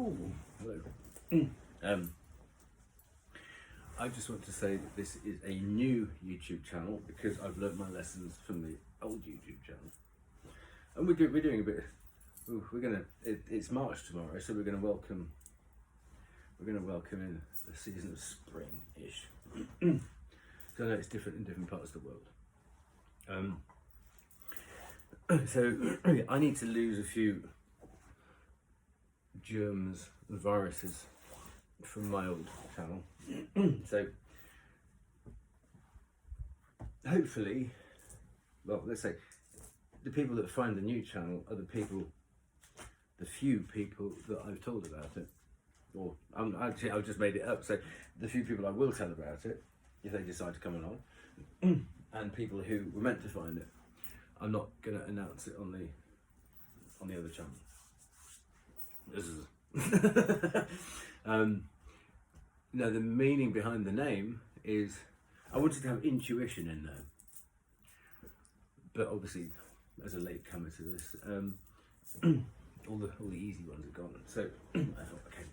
Oh, hello. I just want to say that this is a new YouTube channel because I've learnt my lessons from the old YouTube channel, and we're doing a bit. It's March tomorrow, so we're gonna welcome in the season of spring-ish. So I know it's different in different parts of the world. So I need to lose a few germs and viruses from my old channel. So hopefully, well, let's say the people that find the new channel are the few people that I've told about it, or I've just made it up. So the few people I will tell about it, if they decide to come along, and people who were meant to find it, I'm not going to announce it on the other channel. This is now the meaning behind the name is I wanted to have intuition in there, but obviously as a late comer to this, all the easy ones are gone. So I thought, okay,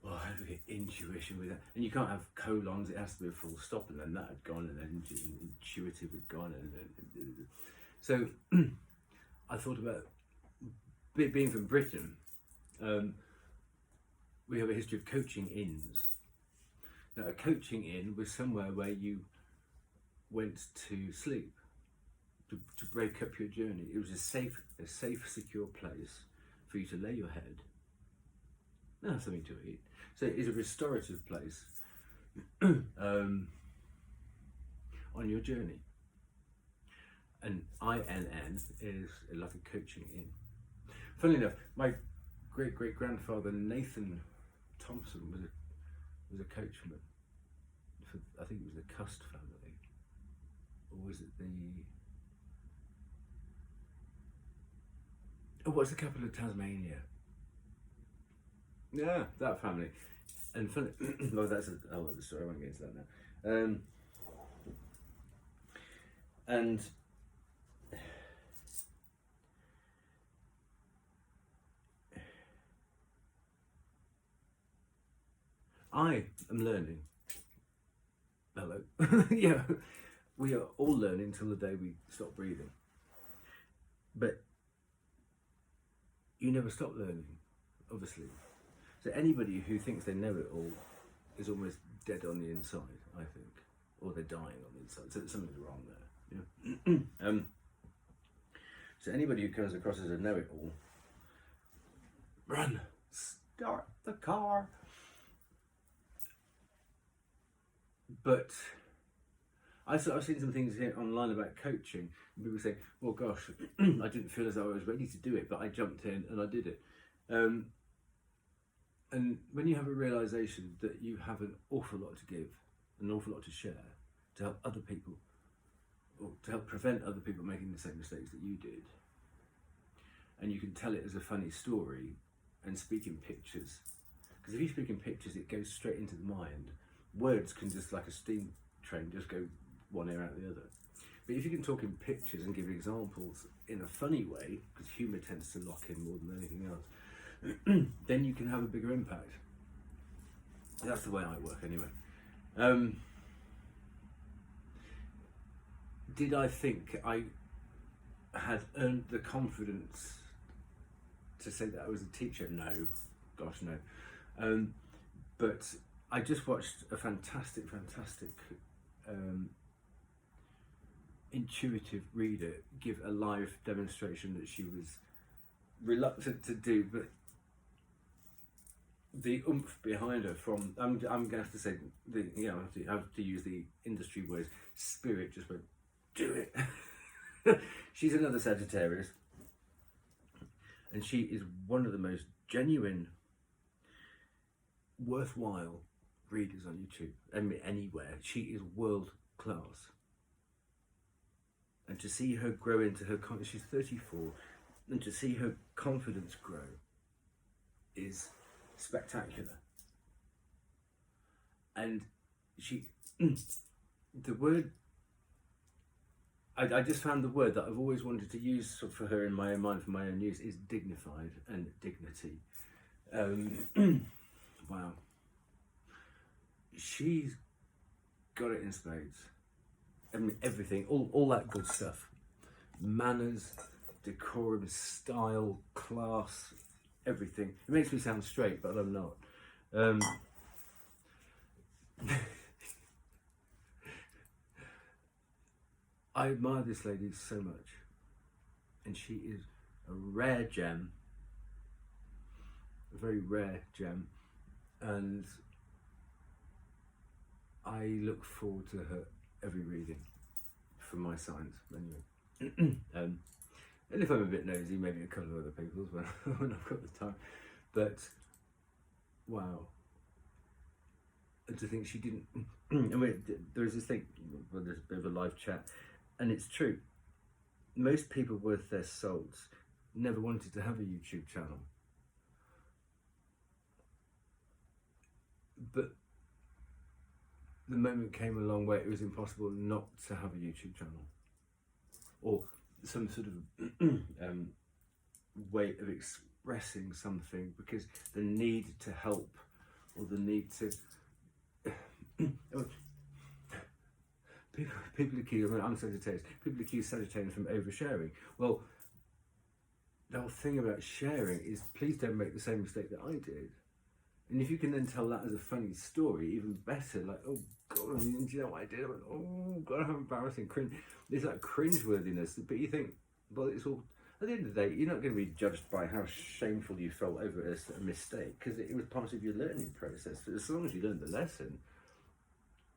well, how do we get intuition with that? And you can't have colons; it has to be a full stop, and then that had gone, and then intuitive had gone, and so I thought about being from Britain. We have a history of coaching inns. Now, a coaching inn was somewhere where you went to sleep, to break up your journey. It was a safe, secure place for you to lay your head and have something to eat. So it is a restorative place on your journey. And INN is like a coaching inn. Funnily enough, my great-great-grandfather Nathan Thompson was a coachman for, I think it was the Cust family, or was it what's the capital of Tasmania? Yeah, that family. And funny, well, that's a whole other story. I won't get into that now. And I am learning. Hello. Yeah, we are all learning till the day we stop breathing. But you never stop learning, obviously. So anybody who thinks they know it all is almost dead on the inside, I think, or they're dying on the inside. So something's wrong there. Yeah. So anybody who comes across as a know-it-all, run, start the car. But I've seen some things here online about coaching, and people say, well, gosh, I didn't feel as though I was ready to do it, but I jumped in and I did it. And when you have a realization that you have an awful lot to give, an awful lot to share, to help other people, or to help prevent other people making the same mistakes that you did, and you can tell it as a funny story and speak in pictures, because if you speak in pictures, it goes straight into the mind. Words can just, like a steam train, just go one ear out the other. But if you can talk in pictures and give examples in a funny way, because humour tends to lock in more than anything else, then you can have a bigger impact. That's the way I work anyway. Did I think I had earned the confidence to say that I was a teacher? No, gosh no. But I just watched a fantastic intuitive reader give a live demonstration that she was reluctant to do, but the oomph behind her from, I'm going to have to say, I have to use the industry words, spirit just went, do it. She's another Sagittarius, and she is one of the most genuine, worthwhile readers on YouTube, anywhere. She is world class. And to see her grow into her, she's 34, and to see her confidence grow is spectacular. And the word, I just found the word that I've always wanted to use for her in my own mind, for my own use, is dignified and dignity. Wow. She's got it in spades. I mean, everything, all that good stuff. Manners, decorum, style, class, everything. It makes me sound straight, but I'm not. I admire this lady so much, and she is a rare gem, a very rare gem, and I look forward to her every reading for my signs anyway. And if I'm a bit nosy, maybe a couple of other people's when I've got the time. But wow, and to think she didn't. I mean, there's this thing. Well, there's a bit of a live chat, and it's true. Most people worth their salts never wanted to have a YouTube channel, but the moment came along where it was impossible not to have a YouTube channel, or some sort of way of expressing something, because the need to help, or the need to people accuse, I mean, I'm Sagittarius, people accuse Sagittarians from oversharing. Well, the whole thing about sharing is, please don't make the same mistake that I did. And if you can then tell that as a funny story, even better, like, oh God, do you know what I did? I went, oh God, how embarrassing, cringe. There's that cringeworthiness, but you think, well, it's all, at the end of the day, you're not going to be judged by how shameful you felt over a mistake, because it was part of your learning process. But as long as you learned the lesson,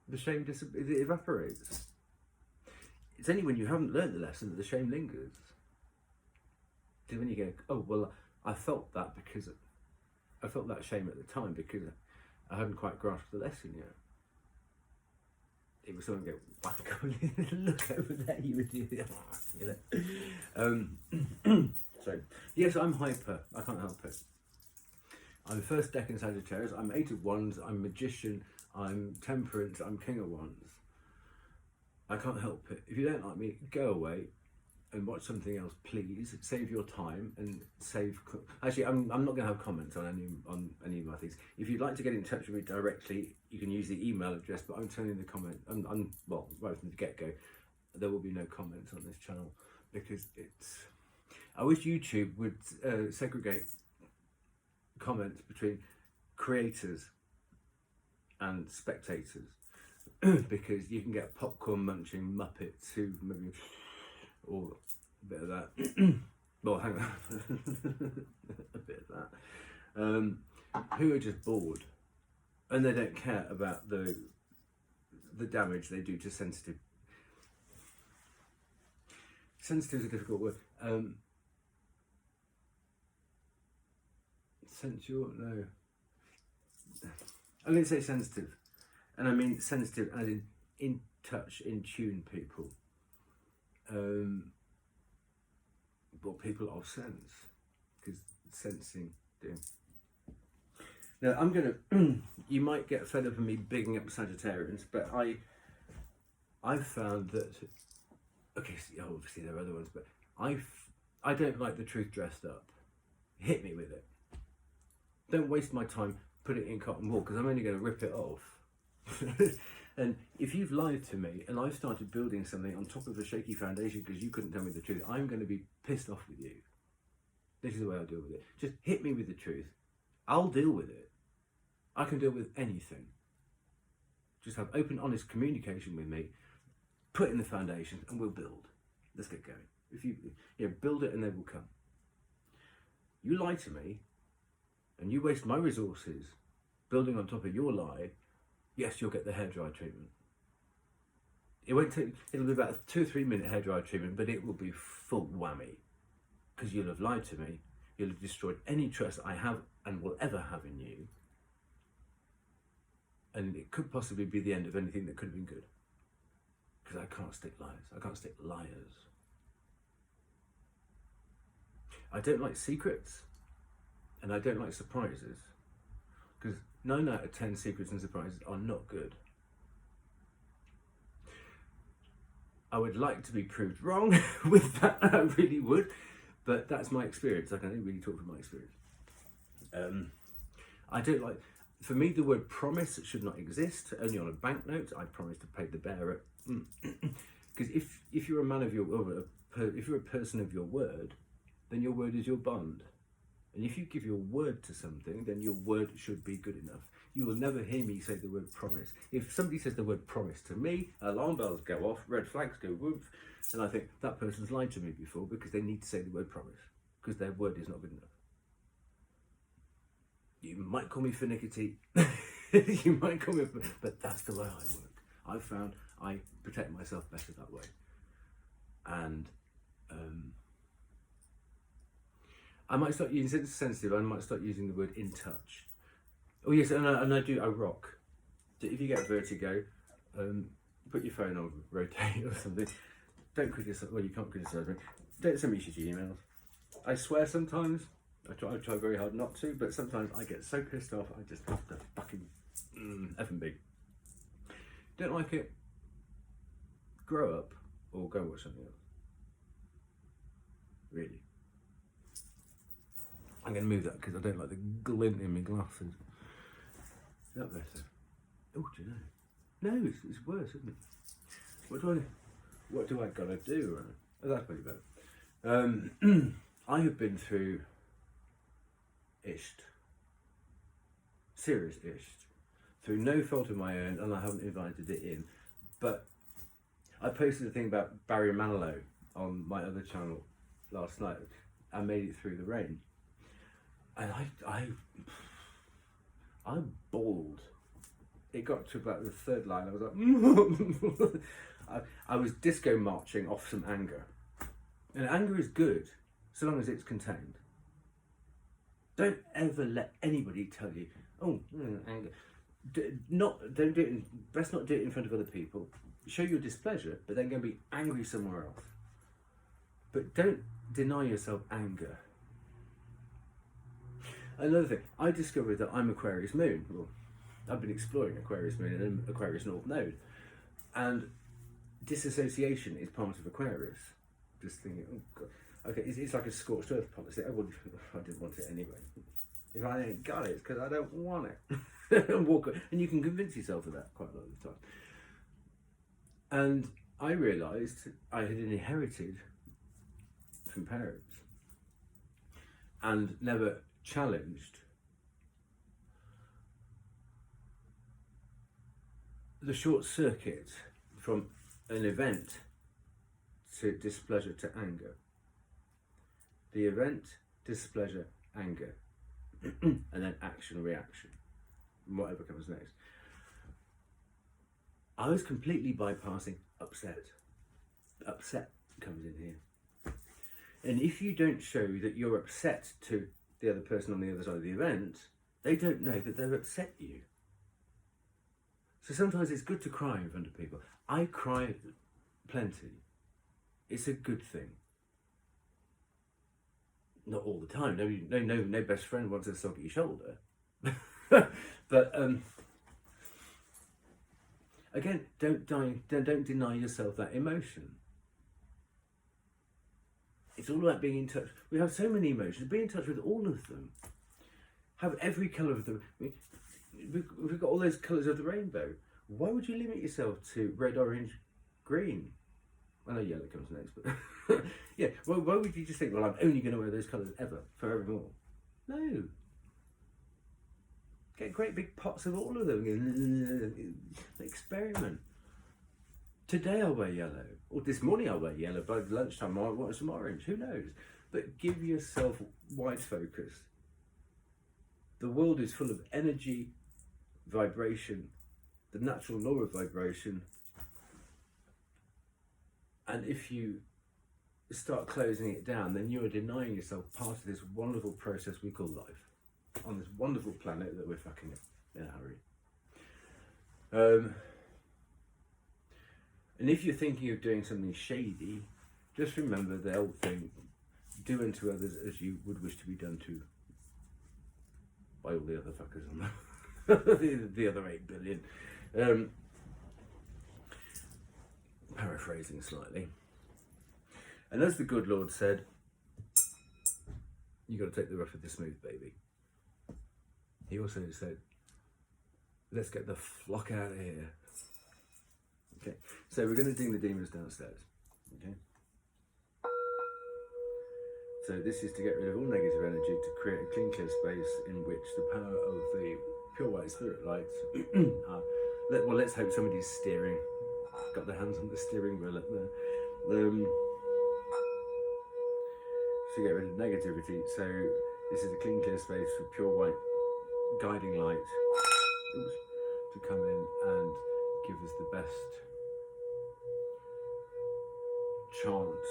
the shame it evaporates. It's only when you haven't learned the lesson that the shame lingers. Because when you go, oh, well, I felt that because I felt that shame at the time because I hadn't quite grasped the lesson yet. It was someone go, wow, look over there, you idiot. So, yes, I'm hyper. I can't help it. I'm first decan Sagittarius. I'm 8 of Wands. I'm Magician. I'm Temperance. I'm King of Wands. I can't help it. If you don't like me, go away and watch something else, please. Save your time and save. Actually, I'm not going to have comments on any of my things. If you'd like to get in touch with me directly, you can use the email address. But I'm turning the comment. Well, right from the get-go, there will be no comments on this channel because it's. I wish YouTube would segregate comments between creators and spectators, because you can get popcorn munching muppets who maybe, or a bit of that. Well, hang on, a bit of that. Who are just bored, and they don't care about the damage they do to sensitive. Sensitive is a difficult word. Sensual? No. I'm going to say sensitive, and I mean sensitive as in touch, in tune people. But people of sense, because sensing do. Now I'm going to. You might get fed up of me bigging up Sagittarians, but I've found that. Okay, so obviously there are other ones, but I don't like the truth dressed up. Hit me with it. Don't waste my time. Put it in cotton wool, because I'm only going to rip it off. And if you've lied to me and I've started building something on top of a shaky foundation because you couldn't tell me the truth, I'm going to be pissed off with you. This is the way I'll deal with it. Just hit me with the truth. I'll deal with it. I can deal with anything. Just have open, honest communication with me. Put in the foundation and we'll build. Let's get going. If you build it and they will come. You lie to me and you waste my resources building on top of your lie, yes, you'll get the hairdryer treatment. It won't take, it'll be about a 2 or 3 minute hairdryer treatment, but it will be full whammy. Because you'll have lied to me, you'll have destroyed any trust I have and will ever have in you. And it could possibly be the end of anything that could have been good. Because I can't stick liars. I can't stick liars. I don't like secrets. And I don't like surprises. Because 9 out of 10 secrets and surprises are not good. I would like to be proved wrong with that, I really would. But that's my experience. I can only really talk from my experience. I don't like, for me, the word promise should not exist, only on a banknote. I promise to pay the bearer. Because if you're a man of your word, if you're a person of your word, then your word is your bond. And if you give your word to something, then your word should be good enough. You will never hear me say the word promise. If somebody says the word promise to me, alarm bells go off, red flags go woof, and I think that person's lied to me before because they need to say the word promise, because their word is not good enough. You might call me finicky, you might call me, but that's the way I work. I've found I protect myself better that way. And I might start using, since it's sensitive, I might start using the word in touch. Oh yes, and I rock. So if you get vertigo, put your phone on rotate or something. Don't criticise, well you can't criticise me. Don't send me shitty emails. I swear sometimes, I try very hard not to, but sometimes I get so pissed off, I just have to fucking F&B. Don't like it, grow up or go watch something else. Really. I'm going to move that because I don't like the glint in my glasses. Is that better? Oh, do you know? No, it's worse, isn't it? What do I gotta do? Oh, that's pretty bad. I have been through serious isht, through no fault of my own, and I haven't invited it in. But I posted a thing about Barry Manilow on my other channel last night. I made it through the rain. And I bawled. It got to about the third line. I was like, I was disco marching off some anger. And anger is good, so long as it's contained. Don't ever let anybody tell you, oh, anger. Don't do it. Best not do it in front of other people. Show your displeasure, but then go and be angry somewhere else. But don't deny yourself anger. Another thing, I discovered that I'm Aquarius Moon. Well, I've been exploring Aquarius Moon and Aquarius North Node, and disassociation is part of Aquarius. Just thinking, oh God, okay, it's like a scorched earth policy. I didn't want it anyway. If I ain't got it, it's because I don't want it. And you can convince yourself of that quite a lot of the time. And I realised I had inherited from parents and never challenged the short circuit from an event to displeasure to anger. The event, displeasure, anger, and then action, reaction, and whatever comes next. I was completely bypassing upset. Upset comes in here. And if you don't show that you're upset to the other person on the other side of the event, they don't know that they've upset you. So sometimes it's good to cry in front of people. I cry plenty. It's a good thing. Not all the time. No best friend wants a soggy shoulder. But again, don't deny yourself that emotion. It's all about being in touch. We have so many emotions. Be in touch with all of them. Have every colour of them. We've got all those colours of the rainbow. Why would you limit yourself to red, orange, green? I know yellow comes next, but yeah. Well, why would you just think, well, I'm only going to wear those colours ever, forevermore? No. Get great big pots of all of them. Experiment. Today I'll wear yellow, or this morning I'll wear yellow. By lunchtime I might want some orange. Who knows? But give yourself wide focus. The world is full of energy, vibration, the natural law of vibration. And if you start closing it down, then you are denying yourself part of this wonderful process we call life on this wonderful planet that we're fucking up in a hurry. And if you're thinking of doing something shady, just remember the old thing, do unto others as you would wish to be done to by all the other fuckers on the other 8 billion. Paraphrasing slightly. And as the good Lord said, you got to take the rough with the smooth, baby. he also said, let's get the flock out of here. Okay, so we're going to ding the demons downstairs. Okay. So this is to get rid of all negative energy, to create a clean, clear space in which the power of the pure white spirit lights are. Well, let's hope somebody's steering. Got their hands on the steering wheel up there. To get rid of negativity. So this is a clean, clear space for pure white guiding light to come in and give us the best chance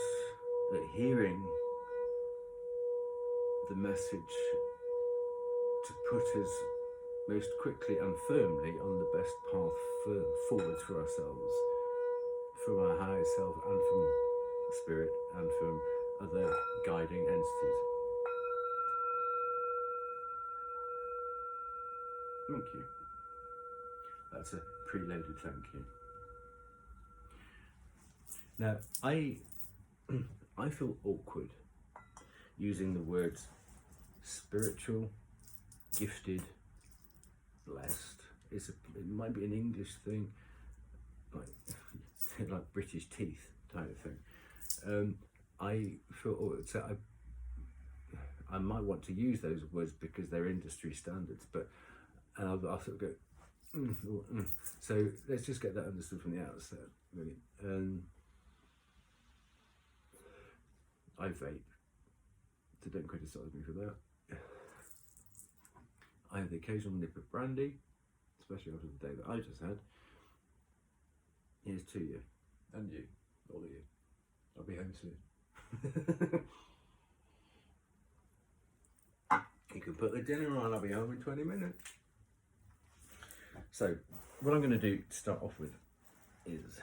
at hearing the message to put us most quickly and firmly on the best path forward for ourselves, from our higher self and from spirit and from other guiding entities. Thank you. That's a preloaded thank you. Now, I feel awkward using the words spiritual, gifted, blessed. It might be an English thing, like British teeth type of thing. I feel so I might want to use those words because they're industry standards, but I'll sort of go. So let's just get that understood from the outset, really. I vape, so don't criticise me for that. I have the occasional nip of brandy, especially after the day that I just had. Here's to you, and you, all of you. I'll be home soon. You can put the dinner on, I'll be home in 20 minutes. So, what I'm going to do to start off with is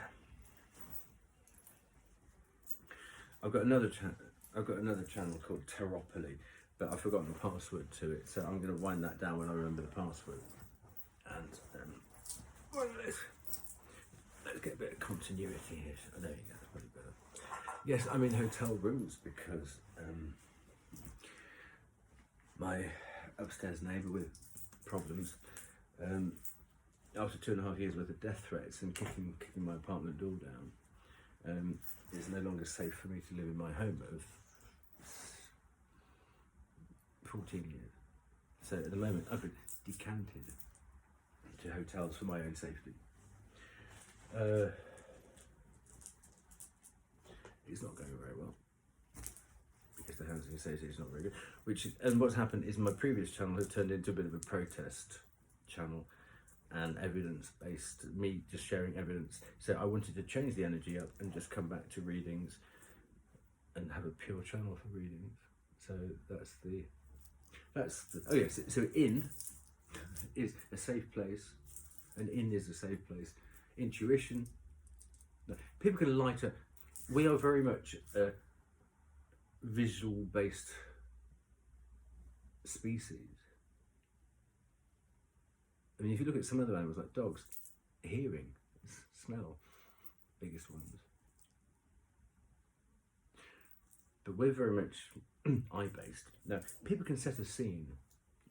I've got another channel called Teropoli, but I've forgotten the password to it, so I'm going to wind that down when I remember the password. And let's get a bit of continuity here. Oh, there you go, that's probably better. Yes, I'm in hotel rooms because my upstairs neighbour with problems, after 2.5 years worth of death threats and kicking my apartment door down, it's no longer safe for me to live in my home of 14 years. So at the moment I've been decanted to hotels for my own safety. It's not going very well because the housing association is not very good. And what's happened is my previous channel has turned into a bit of a protest channel and evidence-based, me just sharing evidence. So I wanted to change the energy up and just come back to readings and have a pure channel for readings. So that's the oh yes, so in is a safe place, and in is a safe place. Intuition, people can light up. We are very much a visual-based species. I mean, if you look at some other animals like dogs, hearing, smell, biggest ones. But we're very much eye-based. Now, people can set a scene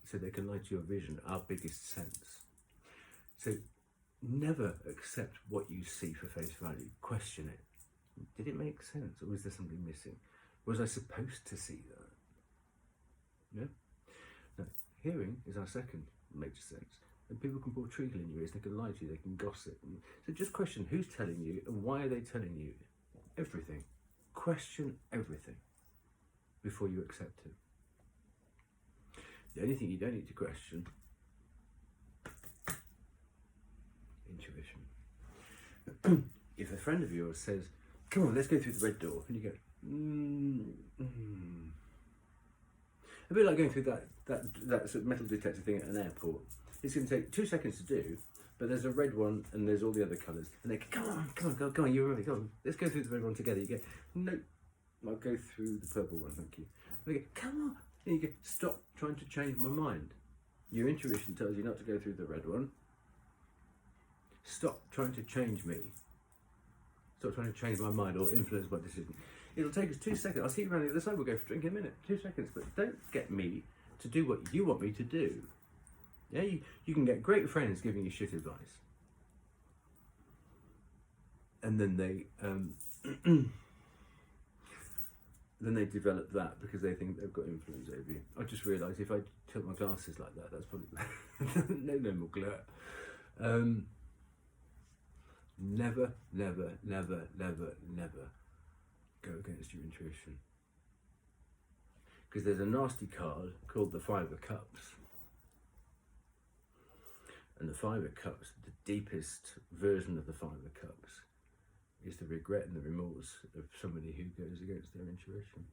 so they can light your vision, our biggest sense. So never accept what you see for face value. Question it. Did it make sense, or was there something missing? Was I supposed to see that? Yeah? Now, hearing is our second major sense. And people can pour treacle in your ears, they can lie to you, they can gossip. So just question who's telling you and why are they telling you? Everything. Question everything before you accept it. The only thing you don't need to question, intuition. If a friend of yours says, come on, let's go through the red door, and you go, A bit like going through that sort of metal detector thing at an airport. It's going to take 2 seconds to do, but there's a red one and there's all the other colours. And they go, come on, you're right, come on, let's go through the red one together. You go, nope, I'll go through the purple one, thank you. And they go, come on. And you go, stop trying to change my mind. Your intuition tells you not to go through the red one. Stop trying to change me. Stop trying to change my mind or influence my decision. It'll take us 2 seconds. I'll see you around the other side. We'll go for a drink in a minute. 2 seconds. But don't get me to do what you want me to do. Yeah, you can get great friends giving you shit advice, and then they develop that because they think they've got influence over you. I just realised if I tilt my glasses like that, that's probably no more glare. Never, never, never, never, never go against your intuition. Because there's a nasty card called the Five of Cups. And the Five of Cups, the deepest version of the Five of Cups, is the regret and the remorse of somebody who goes against their intuition,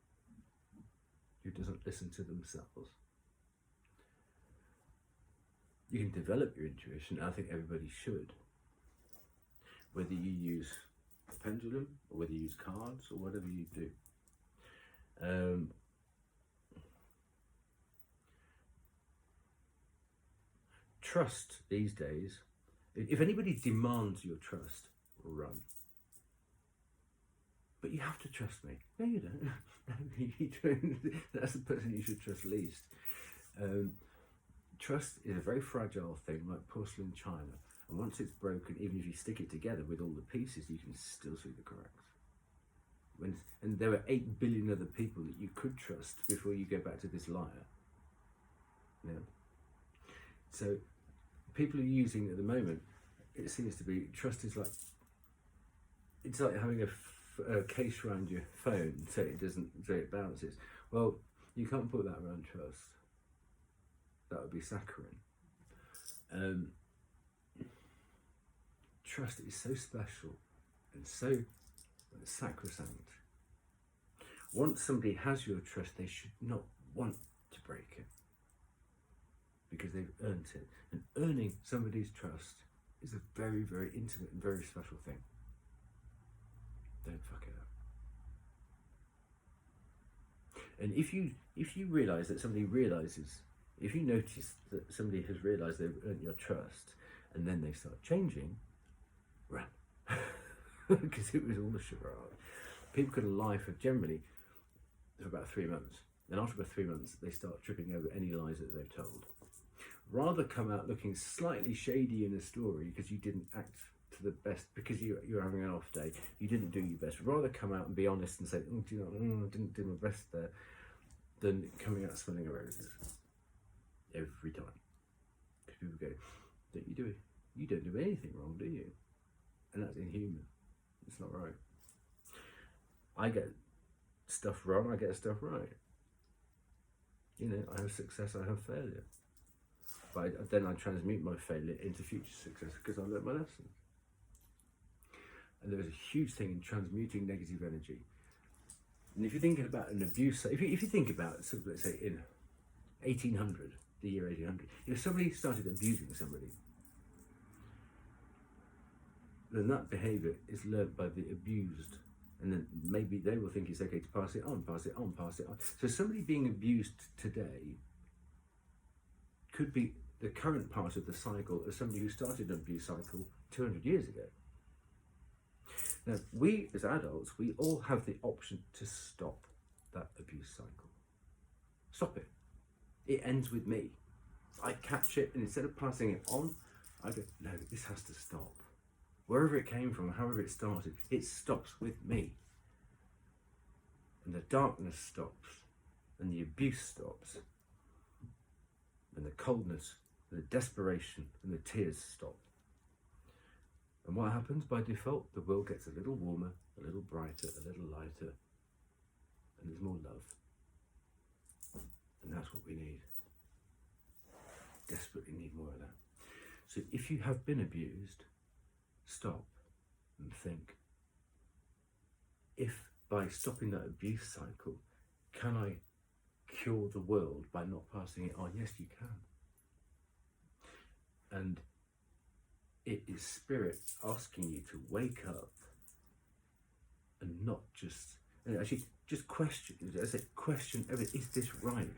who doesn't listen to themselves. You can develop your intuition, I think everybody should. Whether you use a pendulum, or whether you use cards, or whatever you do. Trust these days, if anybody demands your trust, run. But you have to trust me. No, you don't. No, you don't. That's the person you should trust least. Trust is a very fragile thing, like porcelain china. And once it's broken, even if you stick it together with all the pieces, you can still see the cracks. And there are 8 billion other people that you could trust before you go back to this liar. Yeah. So people are using at the moment, it seems to be, trust is like, it's like having a case around your phone so it bounces. Well, you can't put that around trust. That would be saccharine. Trust is so special and so sacrosanct. Once somebody has your trust, they should not want to break it, because they've earned it. And earning somebody's trust is a very, very intimate and very special thing. Don't fuck it up. And if you realise that somebody realises, if you notice that somebody has realised they've earned your trust, and then they start changing, run. Because it was all a charade. People could lie for generally for about 3 months. And after about 3 months, they start tripping over any lies that they've told. Rather come out looking slightly shady in a story because you didn't act to the best, because you're having an off day, you didn't do your best. Rather come out and be honest and say, I didn't do my best there, than coming out smelling of roses every time. Because people go, don't you do it? You don't do anything wrong, do you? And that's inhuman. It's not right. I get stuff wrong, I get stuff right. You know, I have success, I have failure. But then I transmute my failure into future success because I learned my lesson. And there is a huge thing in transmuting negative energy. And if you're thinking about an abuse, if you think about, so let's say in 1800, the year 1800, if somebody started abusing somebody, then that behaviour is learnt by the abused. And then maybe they will think it's okay to pass it on, pass it on, pass it on. So somebody being abused today could be the current part of the cycle of somebody who started an abuse cycle 200 years ago. Now, we as adults, we all have the option to stop that abuse cycle. Stop it. It ends with me. I catch it, and instead of passing it on, I go, no, this has to stop. Wherever it came from, however it started, it stops with me. And the darkness stops, and the abuse stops, and the coldness, and the desperation, and the tears stop. And what happens by default? The world gets a little warmer, a little brighter, a little lighter, and there's more love. And that's what we need. Desperately need more of that. So if you have been abused, stop and think, if by stopping that abuse cycle, can I cure the world by not passing it on? Yes, you can. And it is spirit asking you to wake up and not just, and actually just question, as I said, question everything. Is this right?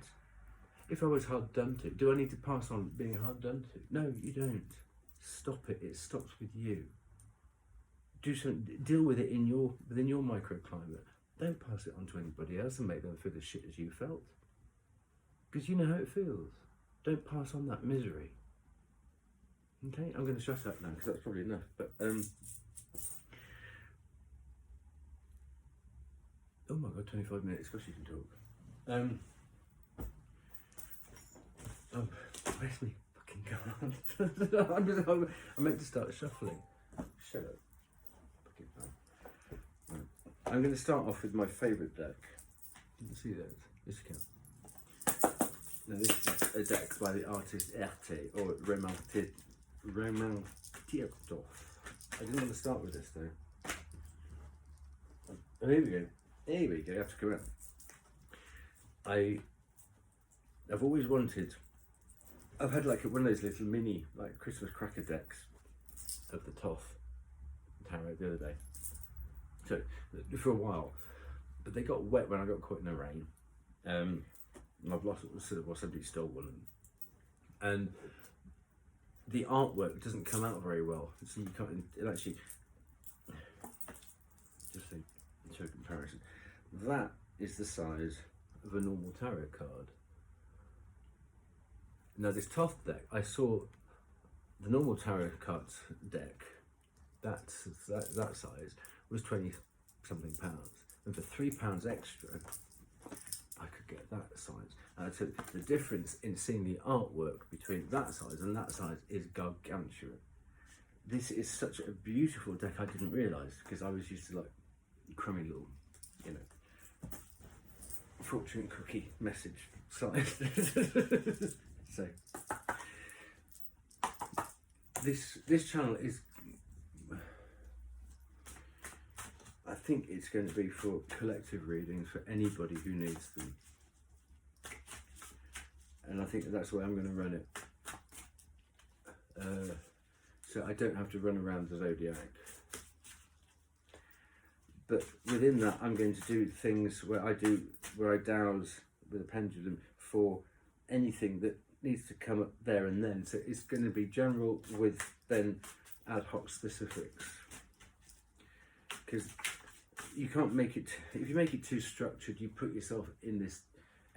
If I was hard done to, do I need to pass on being hard done to? No, you don't. Stop it. It stops with you. Do something. Deal with it within your microclimate. Don't pass it on to anybody else and make them feel as shit as you felt. Because you know how it feels. Don't pass on that misery. Okay, I'm going to shut up now because that's probably enough. But oh my god, 25 minutes. Of course you can talk. Oh, where's me fucking card? I meant to start shuffling. Shut up. Fucking fine. Right. I'm going to start off with my favourite deck. You can see those. This can. Now this is a deck by the artist Erte or Roman Tiertoff. I didn't want to start with this though. Oh, here we go. Here we go. You have to come out. I've always wanted. I've had like one of those little mini like Christmas cracker decks of the Toth tarot the other day. So for a while, but they got wet when I got caught in the rain. And I've lost or somebody stole one, and the artwork doesn't come out very well. So you can't. It actually just to show comparison. That is the size of a normal tarot card. Now this Toth deck, I saw the normal tarot cards deck. That size was 20 something pounds, and for £3 extra, I could get that size. So the difference in seeing the artwork between that size and that size is gargantuan. This is such a beautiful deck. I didn't realise because I was used to like crummy little, you know, fortune cookie message size. So this channel is, I think it's going to be for collective readings for anybody who needs them, and I think that's where I'm going to run it, so I don't have to run around the zodiac. But within that, I'm going to do things where I dowse with a pendulum for anything that needs to come up there and then. So it's going to be general with then ad hoc specifics, because you can't make it, if you make it too structured, you put yourself in this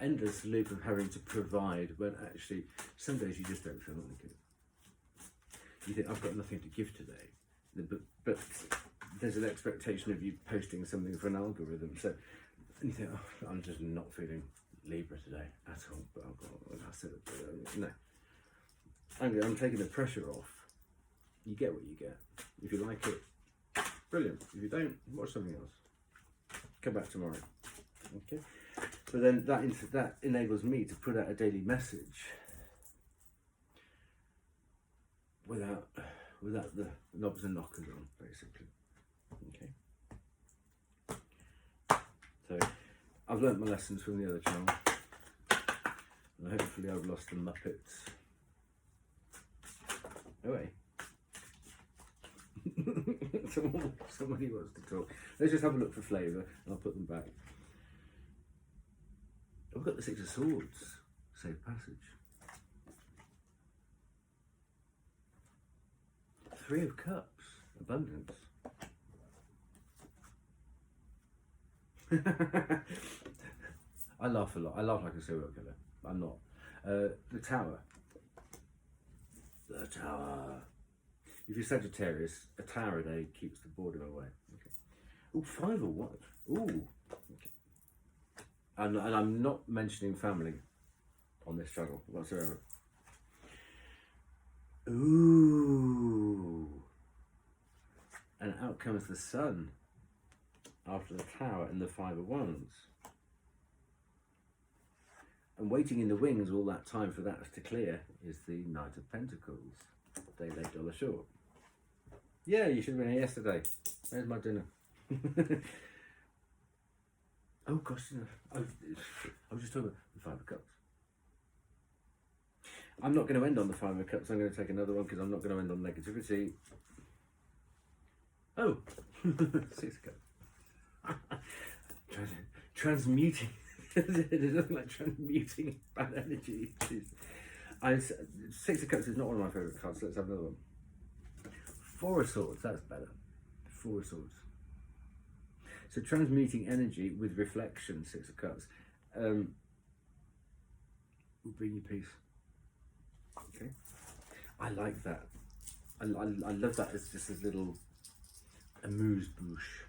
endless loop of having to provide when actually some days you just don't feel like it. You think, I've got nothing to give today, but there's an expectation of you posting something for an algorithm. So you think, oh, I'm just not feeling Libra today at all, but I said no. I'm taking the pressure off. You get what you get. If you like it, brilliant. If you don't, watch something else. Come back tomorrow. Okay. But then that enables me to put out a daily message without the knobs and knockers on, basically. Okay. So I've learnt my lessons from the other channel, and hopefully I've lost the Muppets. Oh, hey. Somebody wants to talk. Let's just have a look for flavour, and I'll put them back. I've got the Six of Swords, Safe Passage. Three of Cups, Abundance. I laugh a lot. I laugh like a serial killer. I'm not. The Tower. The Tower. If you're Sagittarius, a tower a day keeps the boredom away. Okay. Oh, 5 of what? Ooh. Okay. And I'm not mentioning family on this channel whatsoever. Ooh. And out comes the Sun after the Tower and the 5 of Wands. And waiting in the wings all that time for that to clear is the Knight of Pentacles. Day late, dollar short. Yeah, you should have been here yesterday. There's my dinner. Oh gosh, I was just talking about the 5 of Cups. I'm not going to end on the 5 of Cups. I'm going to take another one because I'm not going to end on negativity. Oh, 6 of Cups. Transmuting. It doesn't like transmuting bad energy. 6 of Cups is not one of my favourite cards, so let's have another one. 4 of Swords, that's better. 4 of Swords. So transmuting energy with reflection, 6 of Cups, will bring you peace. Okay, I like that. I love that as just a little amuse-bouche.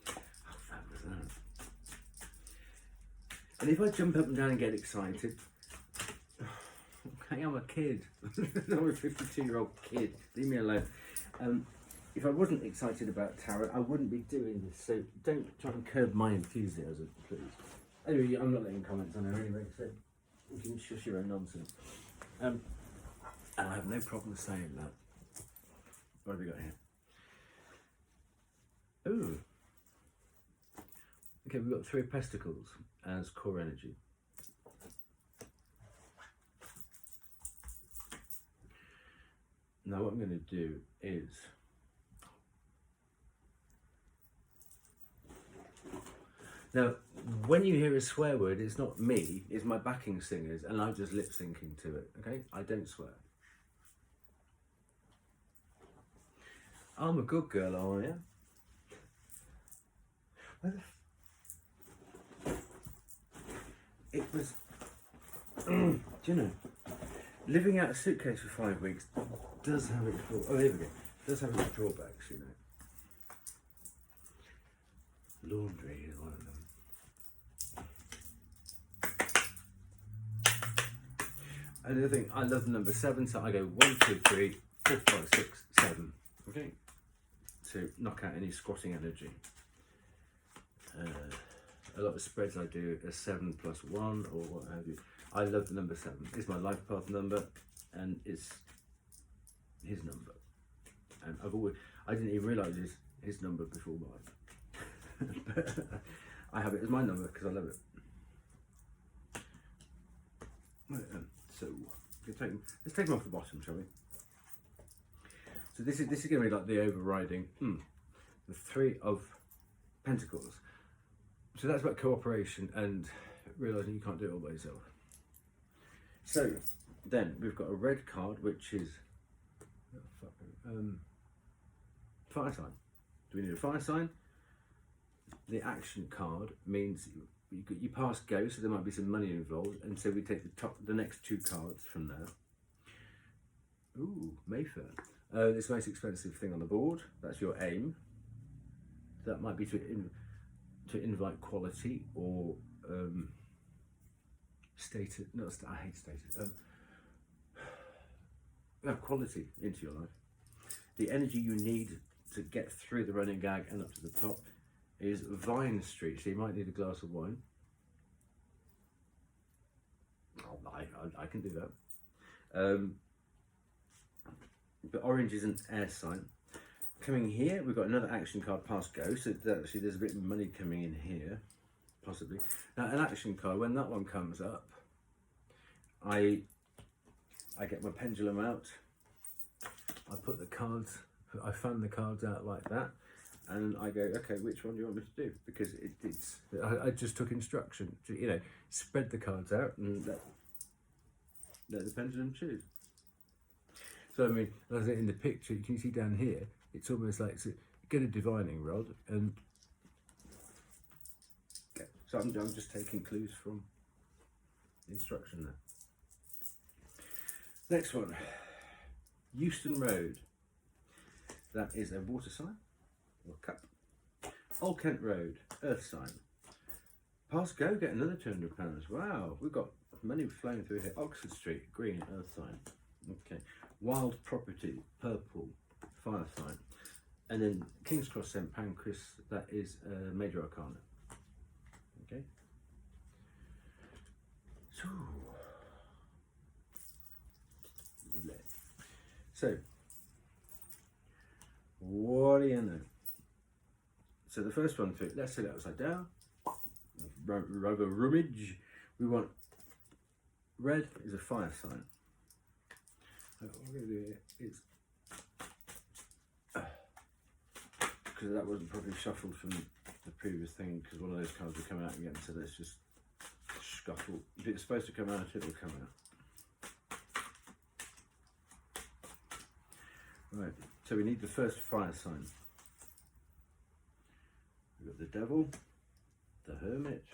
How fun was that? And if I jump up and down and get excited, okay, I'm a kid. I'm a 52-year-old kid. Leave me alone. If I wasn't excited about tarot, I wouldn't be doing this. So don't try and curb my enthusiasm, please. Anyway, I'm not letting comments on there anyway, so you can shush your own nonsense. And I have no problem saying that. What have we got here? Ooh. Okay, we've got 3 of Pentacles as core energy. Now what I'm going to do is now when you hear a swear word, it's not me, it's my backing singers, and I'm just lip syncing to it. Okay, I don't swear. I'm a good girl, are you? It was do you know, living out a suitcase for 5 weeks does have its does have its drawbacks, you know. Laundry is one of them. Another thing, I love the number 7, so I go 1, 2, 3, 4, 5, 6, 7. Okay, to knock out any squatting energy. A lot of spreads I do a 7 + 1 or what have you. I love the number 7. It's my life path number, and it's his number. And I didn't even realise his number before mine. But I have it as my number because I love it. So let's take them off the bottom, shall we? So this is going to be like the overriding, the 3 of Pentacles. So that's about cooperation and realising you can't do it all by yourself. So then we've got a red card, which is fire sign. Do we need a fire sign? The action card means you pass go, so there might be some money involved, and so we take the next 2 cards from there. Ooh, Mayfair. This most expensive thing on the board. That's your aim. That might be to invite quality or status. I hate status. Quality into your life. The energy you need to get through the running gag and up to the top is Vine Street. So you might need a glass of wine. Oh, I can do that. But orange is an air sign. Coming here, we've got another action card, pass go. So actually, there's a bit of money coming in here, possibly. Now, an action card, when that one comes up, I get my pendulum out. I put the cards. I fan the cards out like that, and I go, okay, which one do you want me to do? Because I just took instruction to, you know, spread the cards out and let the pendulum choose. So I mean, as in the picture, you can see down here, it's almost like get a divining rod and. Okay. So I'm just taking clues from the instruction there. Next one, Euston Road. That is a water sign or cup. Old Kent Road, earth sign. Pass go, get another £200. Wow, we've got money flowing through here. Oxford Street, green, earth sign. Okay. Wild property, purple, fire sign. And then King's Cross St Pancras, that is major arcana. Okay. So, what do you know? So the first one, let's set it upside down. Rather rummage. We want red is a fire sign. What we're going to do here is, because that wasn't probably shuffled from the previous thing, because one of those cards were coming out again, so let's just shuffle. If it's supposed to come out, it will come out. Right, so we need the first fire sign. We've got the Devil, the Hermit,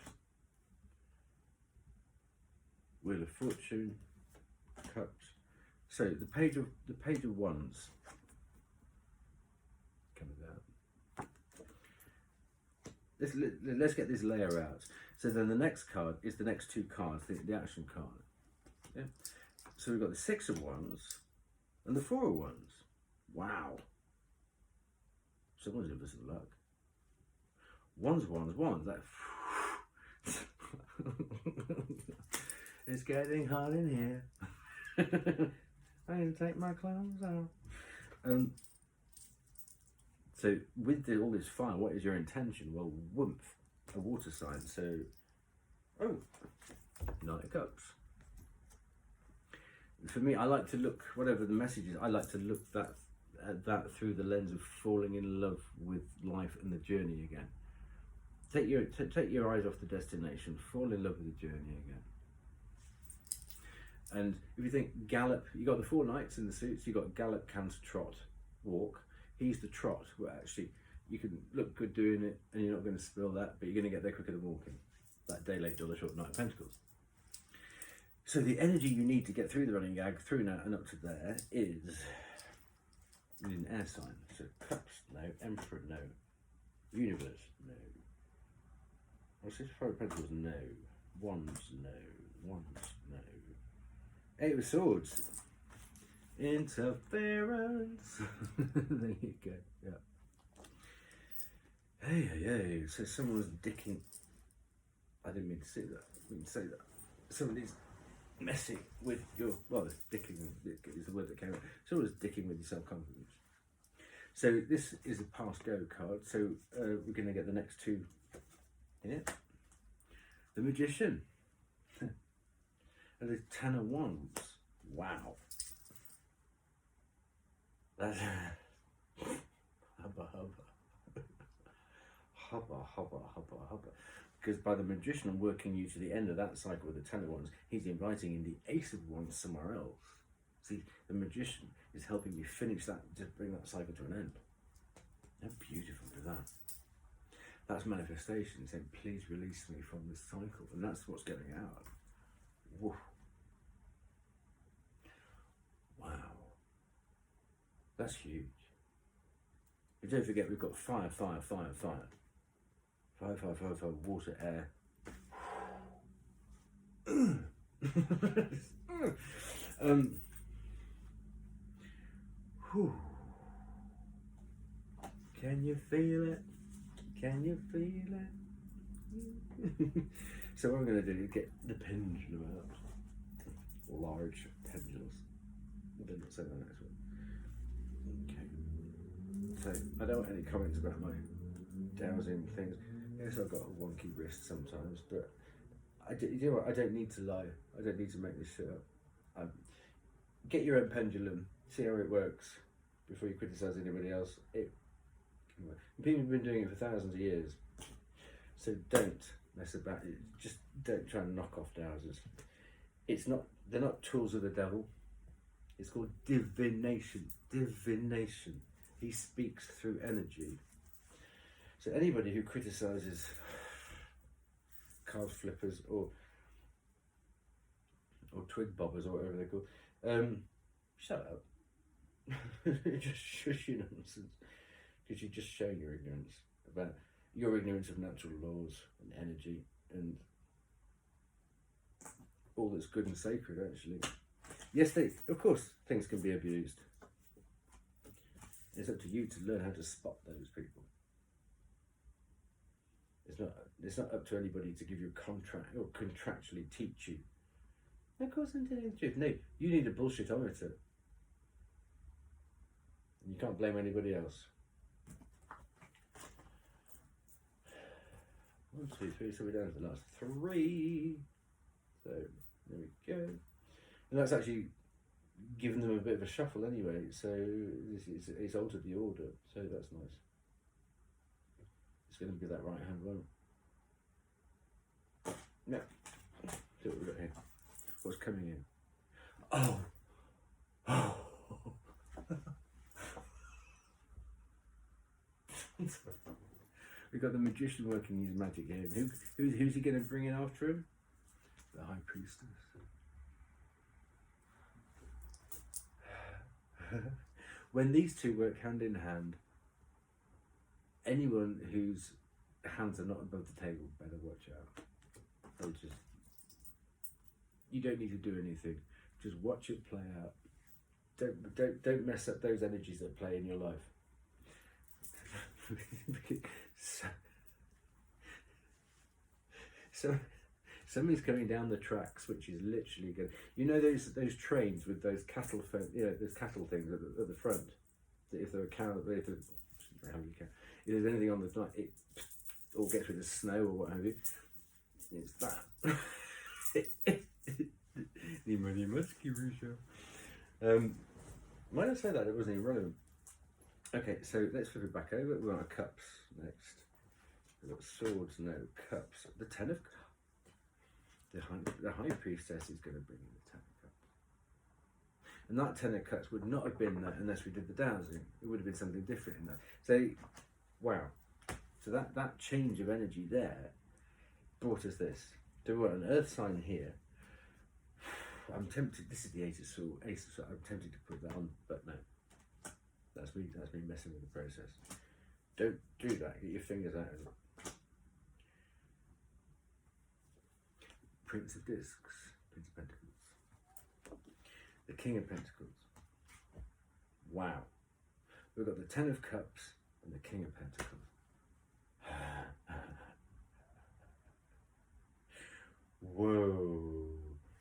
Wheel of Fortune, Cups, So the page of wands comes out. Let's get this layer out. So then the next card is the next two cards, the action card. Yeah. So we've got the Six of Wands and the Four of Wands. Wow. Someone's in for some luck. Wands. Like, it's getting hot in here. I need to take my clothes out. So with all this fire, what is your intention? Well, Woomph, a water sign. So, Knight of Cups. For me, I like to look, whatever the message is, I like to look at that through the lens of falling in love with life and the journey again. Take your eyes off the destination, fall in love with the journey again. And if you think gallop, you got the four knights in the suits, you got gallop, canter, trot, walk. He's the trot, where actually you can look good doing it and you're not going to spill that, but you're going to get there quicker than walking. That day late, dollar short, Knight of Pentacles. So the energy you need to get through the running gag, through now and up to there, is in an air sign. So Cups, no. Emperor, no. Universe, no. What's this? Four of Pentacles, no. Wands, no. Wands, no. Eight of Swords. Interference. There you go. Yeah. Hey. So someone was dicking. I didn't mean to say that. Somebody's messing with your. Well, dicking is the word that came out. Someone was dicking with your self-confidence. So this is a pass go card. So we're going to get the next two here. The Magician. And the Ten of Wands. Wow. That's hubba. Because by the Magician, I'm working you to the end of that cycle with the Ten of Wands. He's inviting in the Ace of Wands somewhere else. See, the Magician is helping me finish that, just bring that cycle to an end. How beautiful is that? That's manifestation saying, please release me from this cycle. And that's what's getting out. Woof. Wow. That's huge. But don't forget, we've got fire. Fire, water, air. Can you feel it? Can you feel it? So what I'm going to do is get the pendulum out. Large pendulums. I didn't say that next one. Okay. So I don't want any comments about my dowsing things. Yes, I've got a wonky wrist sometimes, but you know what? I don't need to lie. I don't need to make this shit up. Get your own pendulum. See how it works before you criticise anybody else. People have been doing it for thousands of years, so don't mess about it. Just don't try and knock off dowsers. They're not tools of the devil. It's called divination. Divination. He speaks through energy. So anybody who criticises card flippers or twig bobbers or whatever they're called, shut up. Just shush your nonsense. Because you're just showing your ignorance about your ignorance of natural laws and energy and all that's good and sacred, actually. Yes, of course, things can be abused. It's up to you to learn how to spot those people. It's not up to anybody to give you a contract or contractually teach you. Of course, I'm telling the truth. No, you need a bullshitometer. You can't blame anybody else. 1, 2, 3, so we're down to the last 3. So there we go. And that's actually given them a bit of a shuffle anyway, so it's altered the order, so that's nice. It's going to be that right hand one. Now, see what we've got here. What's coming in? Oh! We've got the Magician working his magic here. Who's he going to bring in after him? The High Priestess. When these two work hand in hand, anyone whose hands are not above the table better watch out. They'll just, you don't need to do anything. Just watch it play out. Don't mess up those energies that play in your life. so somebody's coming down the tracks, which is literally good. You know those trains with those cattle, those cattle things at the front. That if there are cows, if there's anything on the night, it all gets rid of snow or what have you. It's that. Why did I say that? It wasn't irrelevant. Okay, so let's flip it back over. We're on cups next. We've got swords, no cups. The Ten of Cups. The High Priestess is going to bring in the Ten of Cups. And that Ten of Cups would not have been that unless we did the dowsing. It would have been something different in that. So, wow. So that change of energy there brought us this. So we've got an earth sign here. I'm tempted, this is the Ace of Swords. I'm tempted to put that on, but no. That's me messing with the process. Don't do that, get your fingers out of it. Prince of Discs, Prince of Pentacles. The King of Pentacles. Wow. We've got the Ten of Cups and the King of Pentacles. Whoa.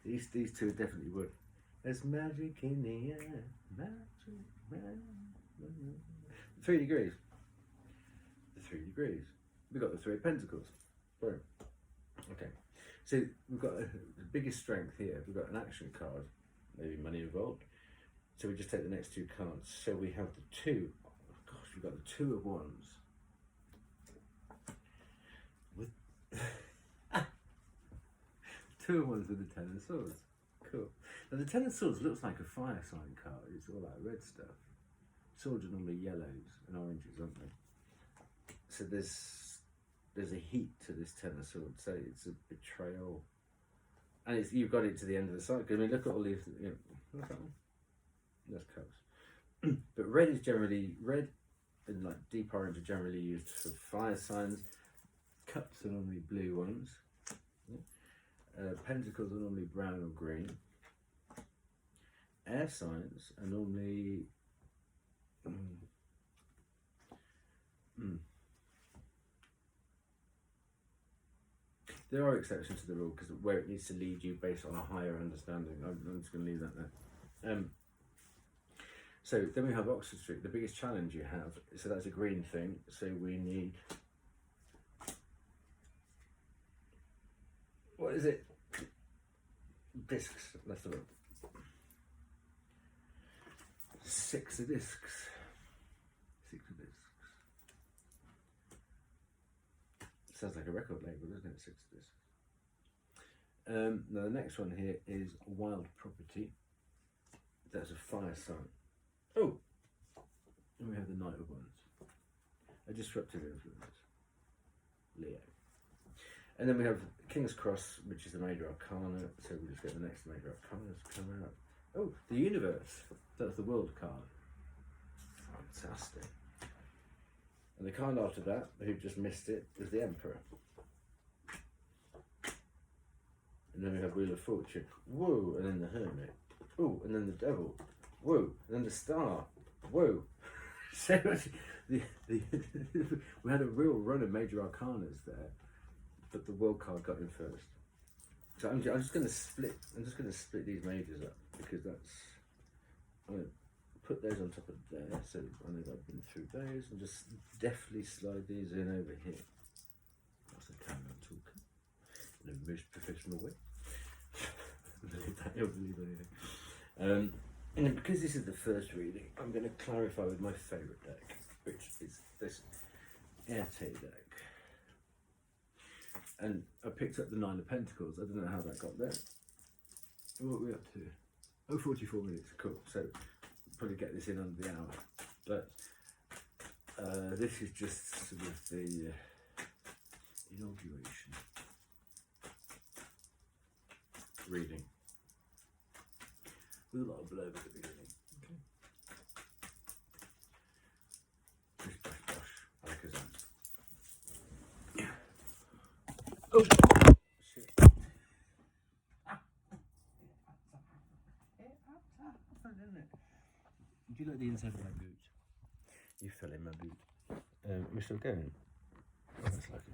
These two definitely would. There's magic in the air. Magic. 3 degrees. The 3 degrees. We've got the Three of Pentacles. Boom. Okay. So we've got the biggest strength here. We've got an action card. Maybe money involved. So we just take the next two cards. So we have the two. Oh gosh, we've got the Two of Wands. With Two of Wands with the Ten of Swords. Cool. Now the Ten of Swords looks like a fire sign card. It's all that red stuff. Swords are normally yellows and oranges, aren't they? So there's a heat to this Ten of Swords. So it's a betrayal, and you've got it to the end of the cycle. I mean, look at all these. What's that one? That's cups. But red and like deep orange are generally used for fire signs. Cups are normally blue ones. Pentacles are normally brown or green. Air signs are normally there are exceptions to the rule because where it needs to lead you based on a higher understanding. I'm just going to leave that there. So then we have Oxford Street. The biggest challenge you have, so that's a green thing. So we need, what is it? Discs. Let's have a look. 6 of discs. 6 of discs. Sounds like a record label, doesn't it? 6 of discs. Now the next one here is Wild Property. That's a fire sign. Oh! And we have the Knight of Wands. A disruptive influence. Leo. And then we have King's Cross, which is the Major Arcana. So we just get the next Major Arcana to come out. Oh, the Universe. That's the World card. Fantastic. And the card after that, who just missed it, is the Emperor. And then we have Wheel of Fortune. Whoa! And then the Hermit. Oh, and then the Devil. Whoa! And then the Star. Whoa! So we had a real run of Major Arcanas there, but the World card got in first. So I'm just going to split. I'm just going to split these majors up because that's. I'm going to put those on top of there, so I know I've been through those, and just deftly slide these in over here. That's the camera talking in a most professional way. You'll believe anything. And then because this is the first reading, I'm going to clarify with my favourite deck, which is this Erte deck. And I picked up the Nine of Pentacles. I don't know how that got there. What are we up to? Oh, 44 minutes. Cool. So probably get this in under the hour. But this is just sort of the inauguration reading with a lot of blurb at the beginning. Okay. you like the inside of my boot? You fell in my boot. We're still going. Oh, that's like it.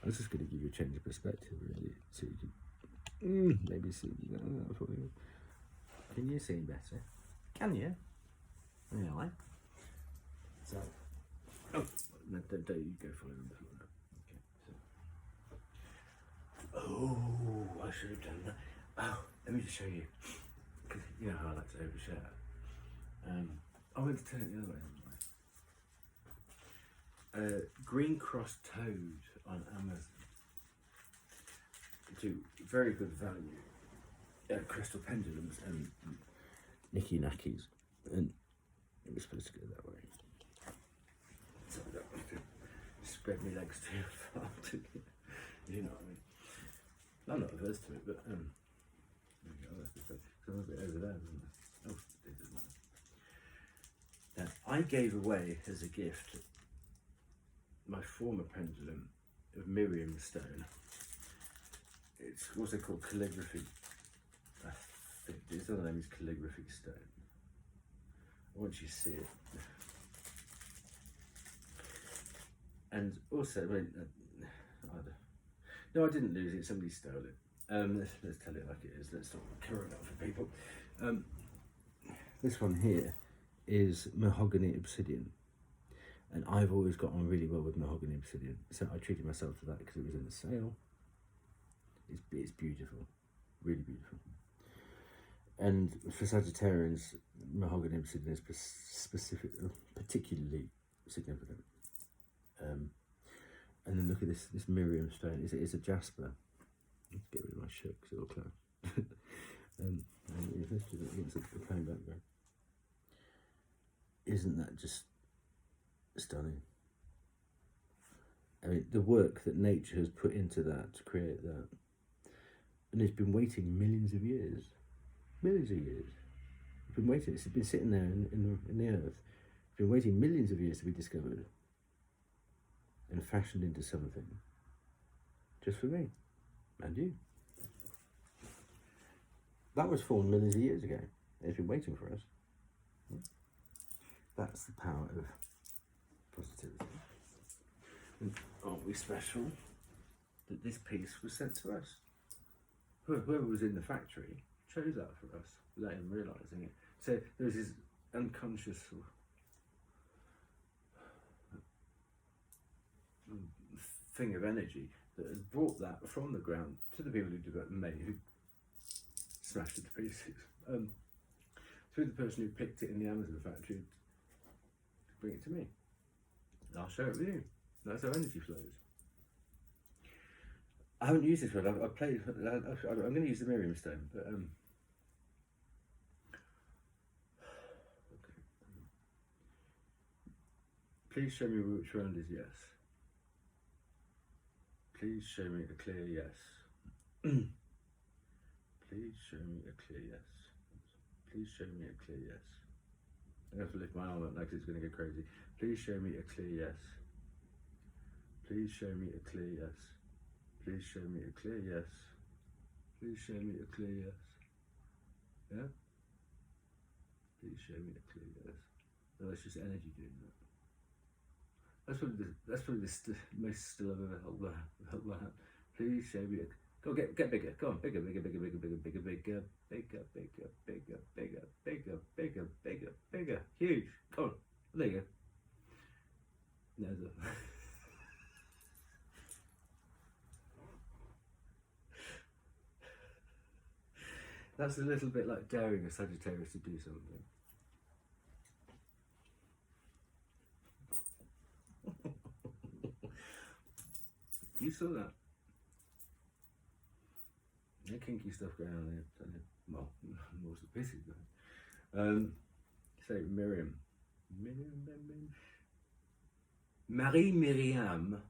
I was just going to give you a change of perspective, really, so you can maybe see. Can you see better? Can you? Really? So, oh, no, don't you go following the floor. Okay. So. Oh, I should have done that. Oh, let me just show you, because you know how I like to overshare. I went to turn it the other way. Green Cross Toad on Amazon. Do very good value. Crystal pendulums and nicky knackies, and it was supposed to go that way. So I don't want to spread my legs too far. You know what I mean? I'm not averse to it, but there we go. Because I was a bit over there, wasn't I? Oh, it doesn't matter. Now, I gave away as a gift my former pendulum of Miriam stone. It's also called calligraphy. I think its other name is calligraphy stone. Once you see it. And also, no, I didn't lose it. Somebody stole it. Let's tell it like it is. Let's not cover it up for people. This one here is mahogany obsidian. And I've always got on really well with mahogany obsidian, so I treated myself to that because it was in the sale. It's beautiful, really beautiful. And for Sagittarians, mahogany obsidian is particularly significant. And then look at this Miriam stone. It's a jasper. Let's get rid of my shirt because it'll clash. And if this is against the plain background, isn't that just stunning? I mean, the work that nature has put into that to create that, and it's been waiting millions of years. It's been waiting. It's been sitting there in the earth. It's been waiting millions of years to be discovered and fashioned into something just for me and you. That was formed millions of years ago. It's been waiting for us. That's the power of positivity. And aren't we special that this piece was sent to us? Whoever was in the factory chose that for us without even realising it. So there's this unconscious thing of energy that has brought that from the ground to the people who developed me, who smashed it to pieces, through the person who picked it in the Amazon factory to bring it to me. And I'll share it with you. That's how energy flows. I haven't used this one. I'm going to use the Miriam stone, but okay. Please show me which round is yes. Please show me a clear yes. Please show me a clear yes. Please show me a clear yes. I'm going to have to lift my arm up now because it's going to go crazy. Please show me a clear yes. Please show me a clear yes. Please show me a clear yes. Please show me a clear yes. Yeah? Please show me a clear yes. No, that's just energy doing that. That's probably the most still I've ever held my hand. Please show me a... Go get bigger. Go on, bigger. Huge. Come on. There you go. No, that's a little bit like daring a Sagittarius to do something. You saw that? No kinky stuff going on there. Well, more's the pissy going. Say Miriam. Marie Myriam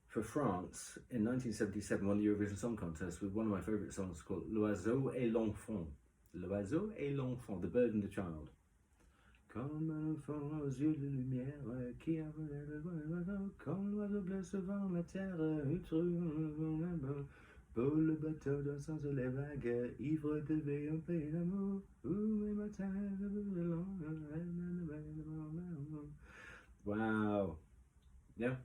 for France in 1977 won the Eurovision Song Contest with one of my favourite songs called L'Oiseau et l'Enfant. L'Oiseau et l'Enfant, the bird and the child. Comme un enfant aux yeux de lumière qui a volé le vol, comme l'oiseau bleu devant la terre, Pour le bateau dans sans les vagues, ivre de veille en pays d'amour. Wow. Yeah.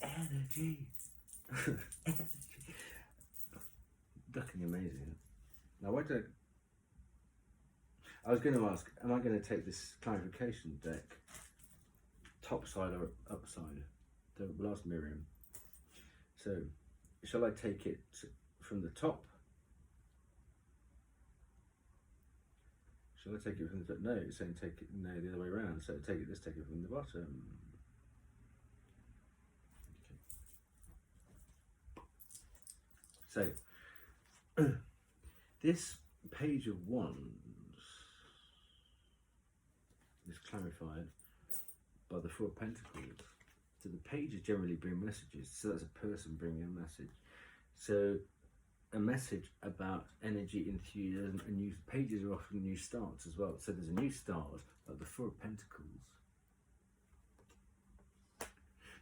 Energy. Energy. Fucking amazing. Now, what do I was going to ask, am I going to take this clarification deck top side or upside? So we'll ask Miriam. So, shall I take it from the top? Shall I take it from the top? No, it's saying take it, no, the other way around. So let's take it from the bottom. Okay. So, this page of wands is clarified by the Four of Pentacles. So the pages generally bring messages. So that's a person bringing a message. So a message about energy, enthusiasm, and new pages are often new starts as well. So there's a new start, like the Four of Pentacles.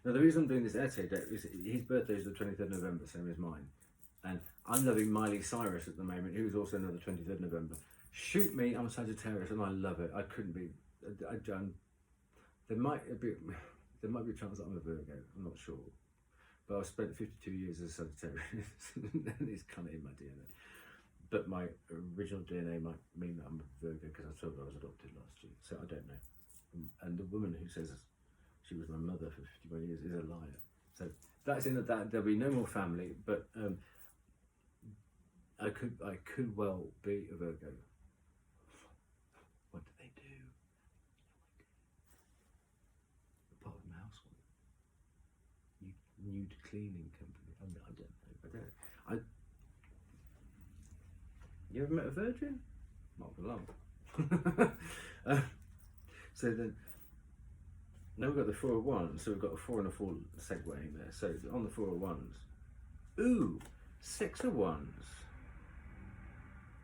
Now the reason I'm doing this essay deck is his birthday is the 23rd of November, same as mine. And I'm loving Miley Cyrus at the moment, who is also another 23rd of November. Shoot me, I'm a Sagittarius and I love it. I couldn't be, there might be a chance that I'm a Virgo, I'm not sure. But I've spent 52 years as a Sagittarius and it's kind of in my DNA. But my original DNA might mean that I'm a Virgo because I was told I was adopted last year, so I don't know. And the woman who says she was my mother for 51 years is a liar. So that's in that there'll be no more family, but I could well be a Virgo. What do they do? Part of my household. Nude cleaning company. I don't know. You ever met a virgin? Not for long. So then, now we've got the Four of Wands. So we've got a 4 and a 4 segueing there. So on the 4 of Wands, ooh, 6 of Wands.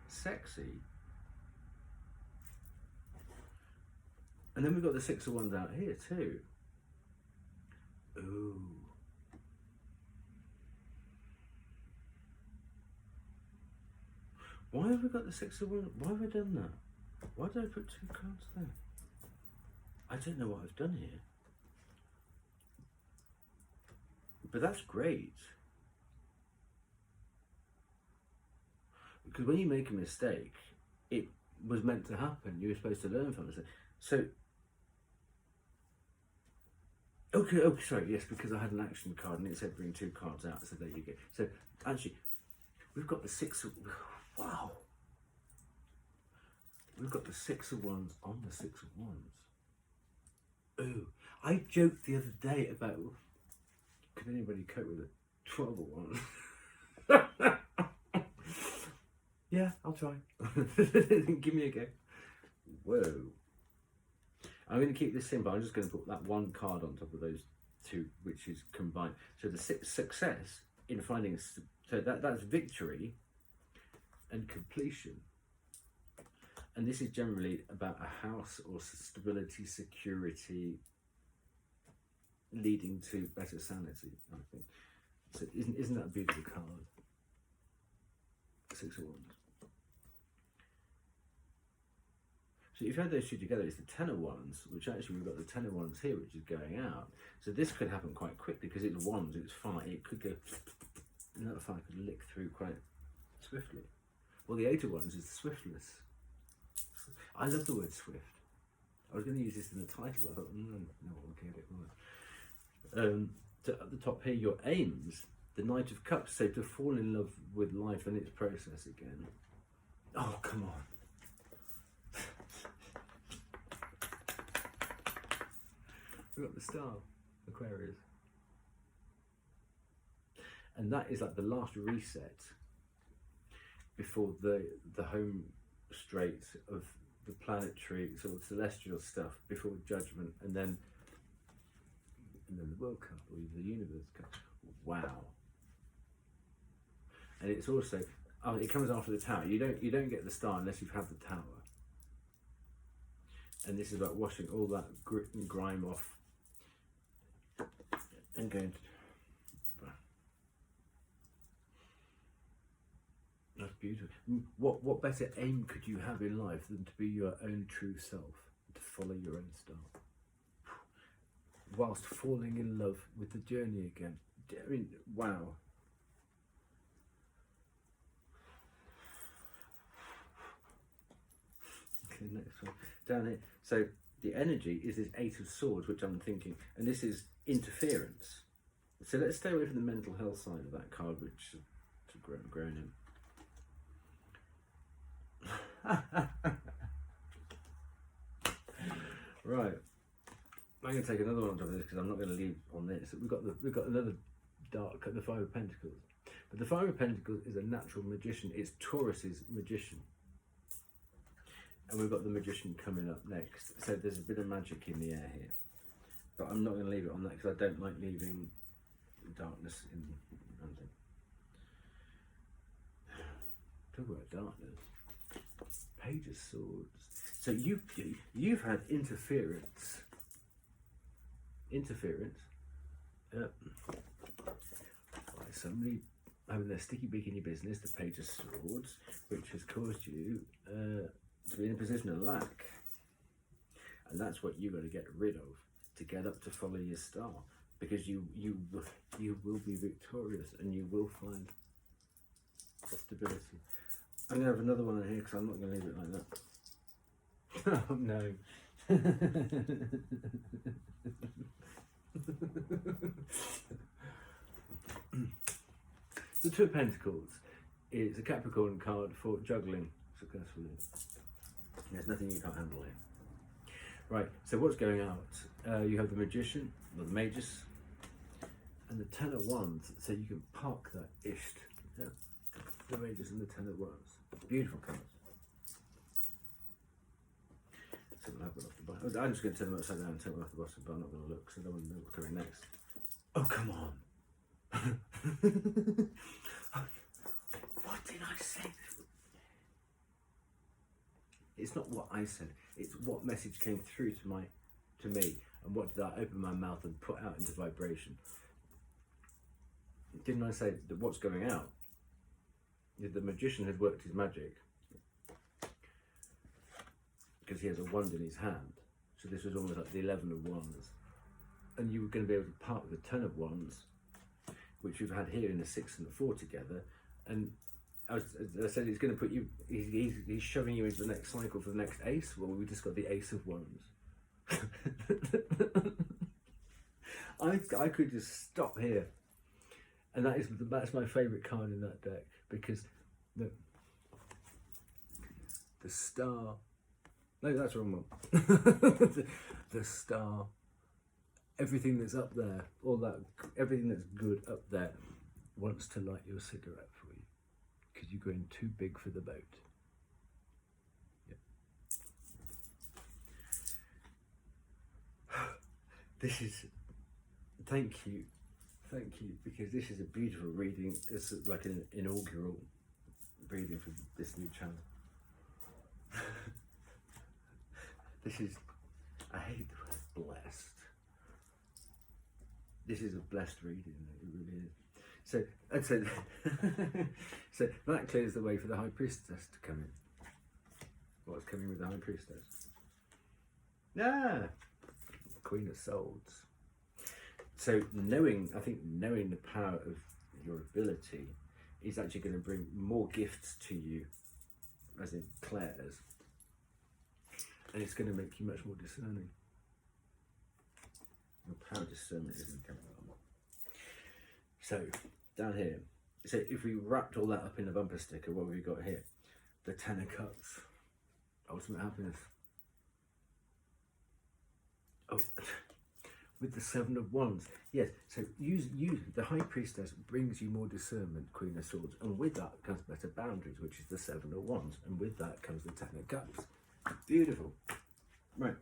Sexy. And then we've got the 6 of Wands out here too. Ooh. Why have we got the 6 of Wands? Why have I done that? Why did I put 2 cards there? I don't know what I've done here. But that's great. Because when you make a mistake, it was meant to happen. You were supposed to learn from it. So, okay, sorry, yes, because I had an action card and it said bring 2 cards out. So there you go. So actually, we've got the 6 of, wow. We've got the 6 of Wands on the 6 of Wands. Ooh, I joked the other day about, could anybody cope with a 12 of Wands? Yeah, I'll try. Give me a go. Whoa. I'm going to keep this simple. I'm just going to put that 1 card on top of those 2, which is combined. So the success in finding, so that's victory and completion. And this is generally about a house or stability, security, leading to better sanity, I think. So isn't that a beautiful card? 6 of Wands. So if you add those 2 together, it's the 10 of Wands, which actually we've got the 10 of Wands here, which is going out. So this could happen quite quickly because it's Wands, it's fire. It could go, and that fire could lick through quite swiftly. Well, the 8 of Wands is swiftness. I love the word swift. I was going to use this in the title. I thought, no one can get it right. So at the top here, your aims, the Knight of Cups, so to fall in love with life and its process again. Oh, come on. We've got the star, Aquarius. And that is like the last reset before the home straight of the planetary sort of celestial stuff, before judgment, and then the World Cup or the Universe Cup. Wow. And it's also, it comes after the Tower. You don't get the star unless you've had the Tower. And this is about washing all that grit and grime off and going to, beautiful. What better aim could you have in life than to be your own true self, to follow your own star, whilst falling in love with the journey again? I mean, wow. Okay, next one. Down here. So the energy is this Eight of Swords, which I'm thinking, and this is interference. So let's stay away from the mental health side of that card, which is grown in. Right, I'm going to take another one on top of this because I'm not going to leave on this. We've got another dark, the Five of Pentacles, but the Five of Pentacles is a natural magician. It's Taurus's magician, and we've got the Magician coming up next. So there's a bit of magic in the air here, but I'm not going to leave it on that because I don't like leaving darkness in anything. Talk about darkness. Page of Swords. So you've had interference by somebody having their sticky beak in your business, the Page of Swords, which has caused you to be in a position of lack, and that's what you've got to get rid of to get up to follow your star, because you will be victorious and you will find stability. I'm going to have another one in here because I'm not going to leave it like that. Oh no. The Two of Pentacles is a Capricorn card for juggling successfully. There's nothing you can't handle here. Right, so what's going out? You have the Magician, or the Magus, and the Ten of Wands, so you can park that Isht. Yeah. The Magus and the Ten of Wands. Beautiful cards. So we'll have one off the bottom. I'm just going to turn them upside down and take one off the bottom, but I'm not going to look, so no one knows what's coming next. Oh, come on. What did I say? It's not what I said, it's what message came through to me, and what did I open my mouth and put out into vibration. Didn't I say that what's going out? The Magician has worked his magic because he has a wand in his hand. So this was almost like the 11 of Wands, and you were going to be able to part with the 10 of Wands, which we've had here in the 6 and the 4 together. And I said he's going to put you. He's shoving you into the next cycle for the next ace. Well, we just got the Ace of Wands. I could just stop here, and that's my favourite card in that deck, because the star. No, that's the wrong one. the star. Everything that's up there, everything that's good up there, wants to light your cigarette for you, because you're going too big for the boat. Yep. This is, thank you, because this is a beautiful reading. It's like an inaugural reading for this new channel. This is, I hate the word blessed. This is a blessed reading, it really is. So, I'd say so that clears the way for the High Priestess to come in. What's coming with the High Priestess? Queen of Swords. So I think knowing the power of your ability is actually going to bring more gifts to you, as in Claire's, and it's going to make you much more discerning. The power of discernment isn't coming on. So, down here, so if we wrapped all that up in a bumper sticker, what have we got here? The Ten of Cups, ultimate happiness. Oh, with the Seven of Wands, yes. So use the High Priestess brings you more discernment, Queen of Swords, and with that comes better boundaries, which is the Seven of Wands, and with that comes the Ten of Cups. Beautiful, right?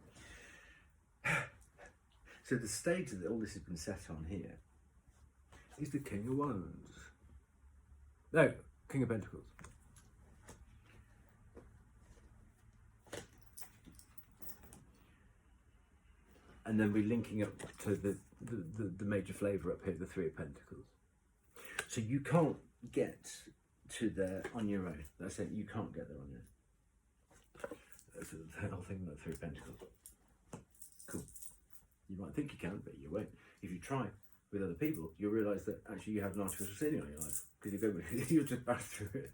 So the stage that all this has been set on here is the King of Wands. No, King of Pentacles. And then we're linking up to the major flavour up here, the Three of Pentacles. So you can't get to there on your own. That's it. You can't get there on your own. That's the whole thing about Three of Pentacles. Cool. You might think you can, but you won't. If you try with other people, you'll realise that actually you have an artificial ceiling on your life because you'll just bash through it.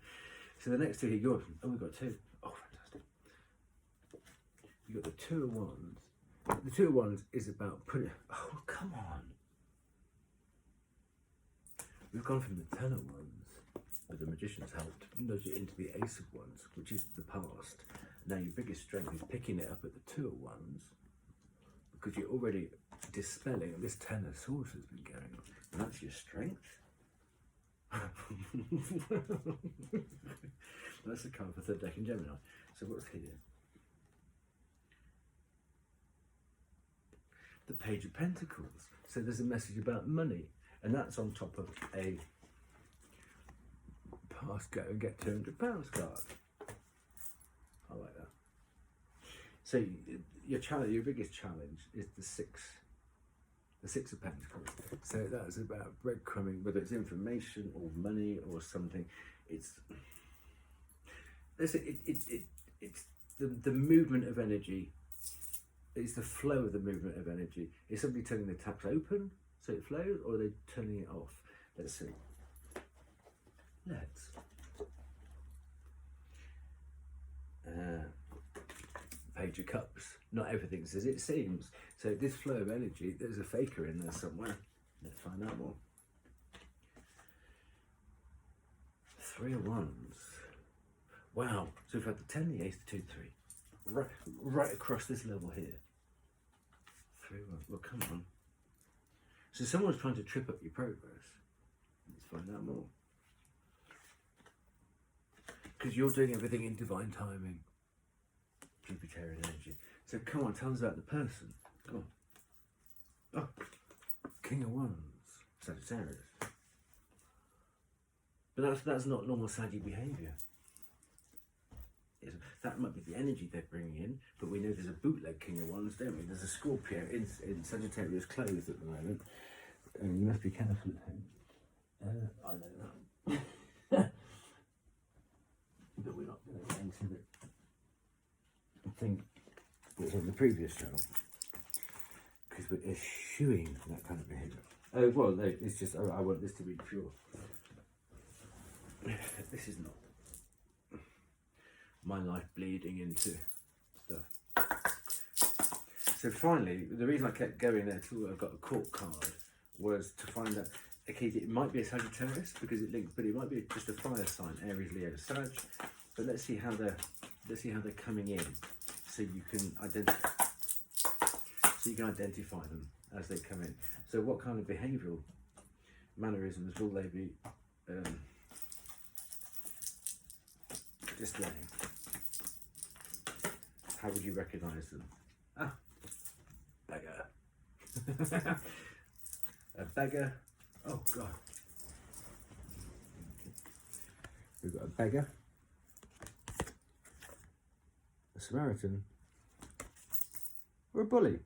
So the next two here, yours. Oh, we've got two. Oh, fantastic. You've got the Two of Wands. The Two of Wands is about putting. Oh, come on. We've gone from the Ten of Wands, with the Magician's help, to nudge it into the Ace of Wands, which is the past. Now your biggest strength is picking it up at the Two of Wands, because you're already dispelling this Ten of Swords has been going on, and that's your strength. That's the card for third deck in Gemini. So what's here? The Page of Pentacles. So there's a message about money, and that's on top of a pass go and get £200 card. I like that. So your challenge, your biggest challenge is the Six of Pentacles. So that's about breadcrumbing, whether it's information or money or something. It's the movement of energy. It's the flow of the movement of energy. Is somebody turning the taps open so it flows, or are they turning it off? Let's see. Let's. Page of Cups. Not everything's as it seems. So this flow of energy, there's a faker in there somewhere. Let's find out more. Three of Wands. Wow. So we've had the 10, the Ace, the 2, 3. Right across this level here. 3 of Wands. Well, come on. So someone's trying to trip up your progress. Let's find out more. Because you're doing everything in divine timing. Jupiterian energy. So come on, tell us about the person. Come on. Oh, King of Wands, Sagittarius. But that's not normal Saggy behaviour. That might be the energy they're bringing in, but we know there's a bootleg King of Wands, don't we? There's a Scorpio in Sagittarius clothes at the moment, and you must be careful at home. I know that. But we're not going to get into the thing that's on the previous channel, because we're eschewing that kind of behaviour. Oh, well, no, it's just, I want this to be pure. This is not my life bleeding into stuff. So finally, the reason I kept going there till I got a court card was to find out, okay, it might be a Sagittarius because it links, but it might be just a fire sign, Aries, Leo, Sag. But let's see how they're coming in, so you can identify them as they come in. So what kind of behavioural mannerisms will they be displaying? How would you recognise them? Ah, beggar. A beggar. Oh God. We've got a beggar, a Samaritan, or a bully.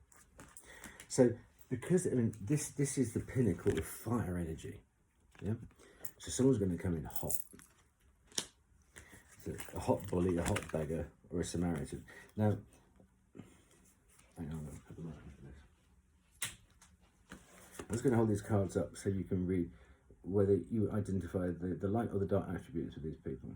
So because, I mean, this is the pinnacle of fire energy. Yeah. So someone's going to come in hot. So a hot bully, a hot beggar, or a Samaritan. Now, hang on, I'll put them out for this. I'm just going to hold these cards up so you can read whether you identify the light or the dark attributes of these people.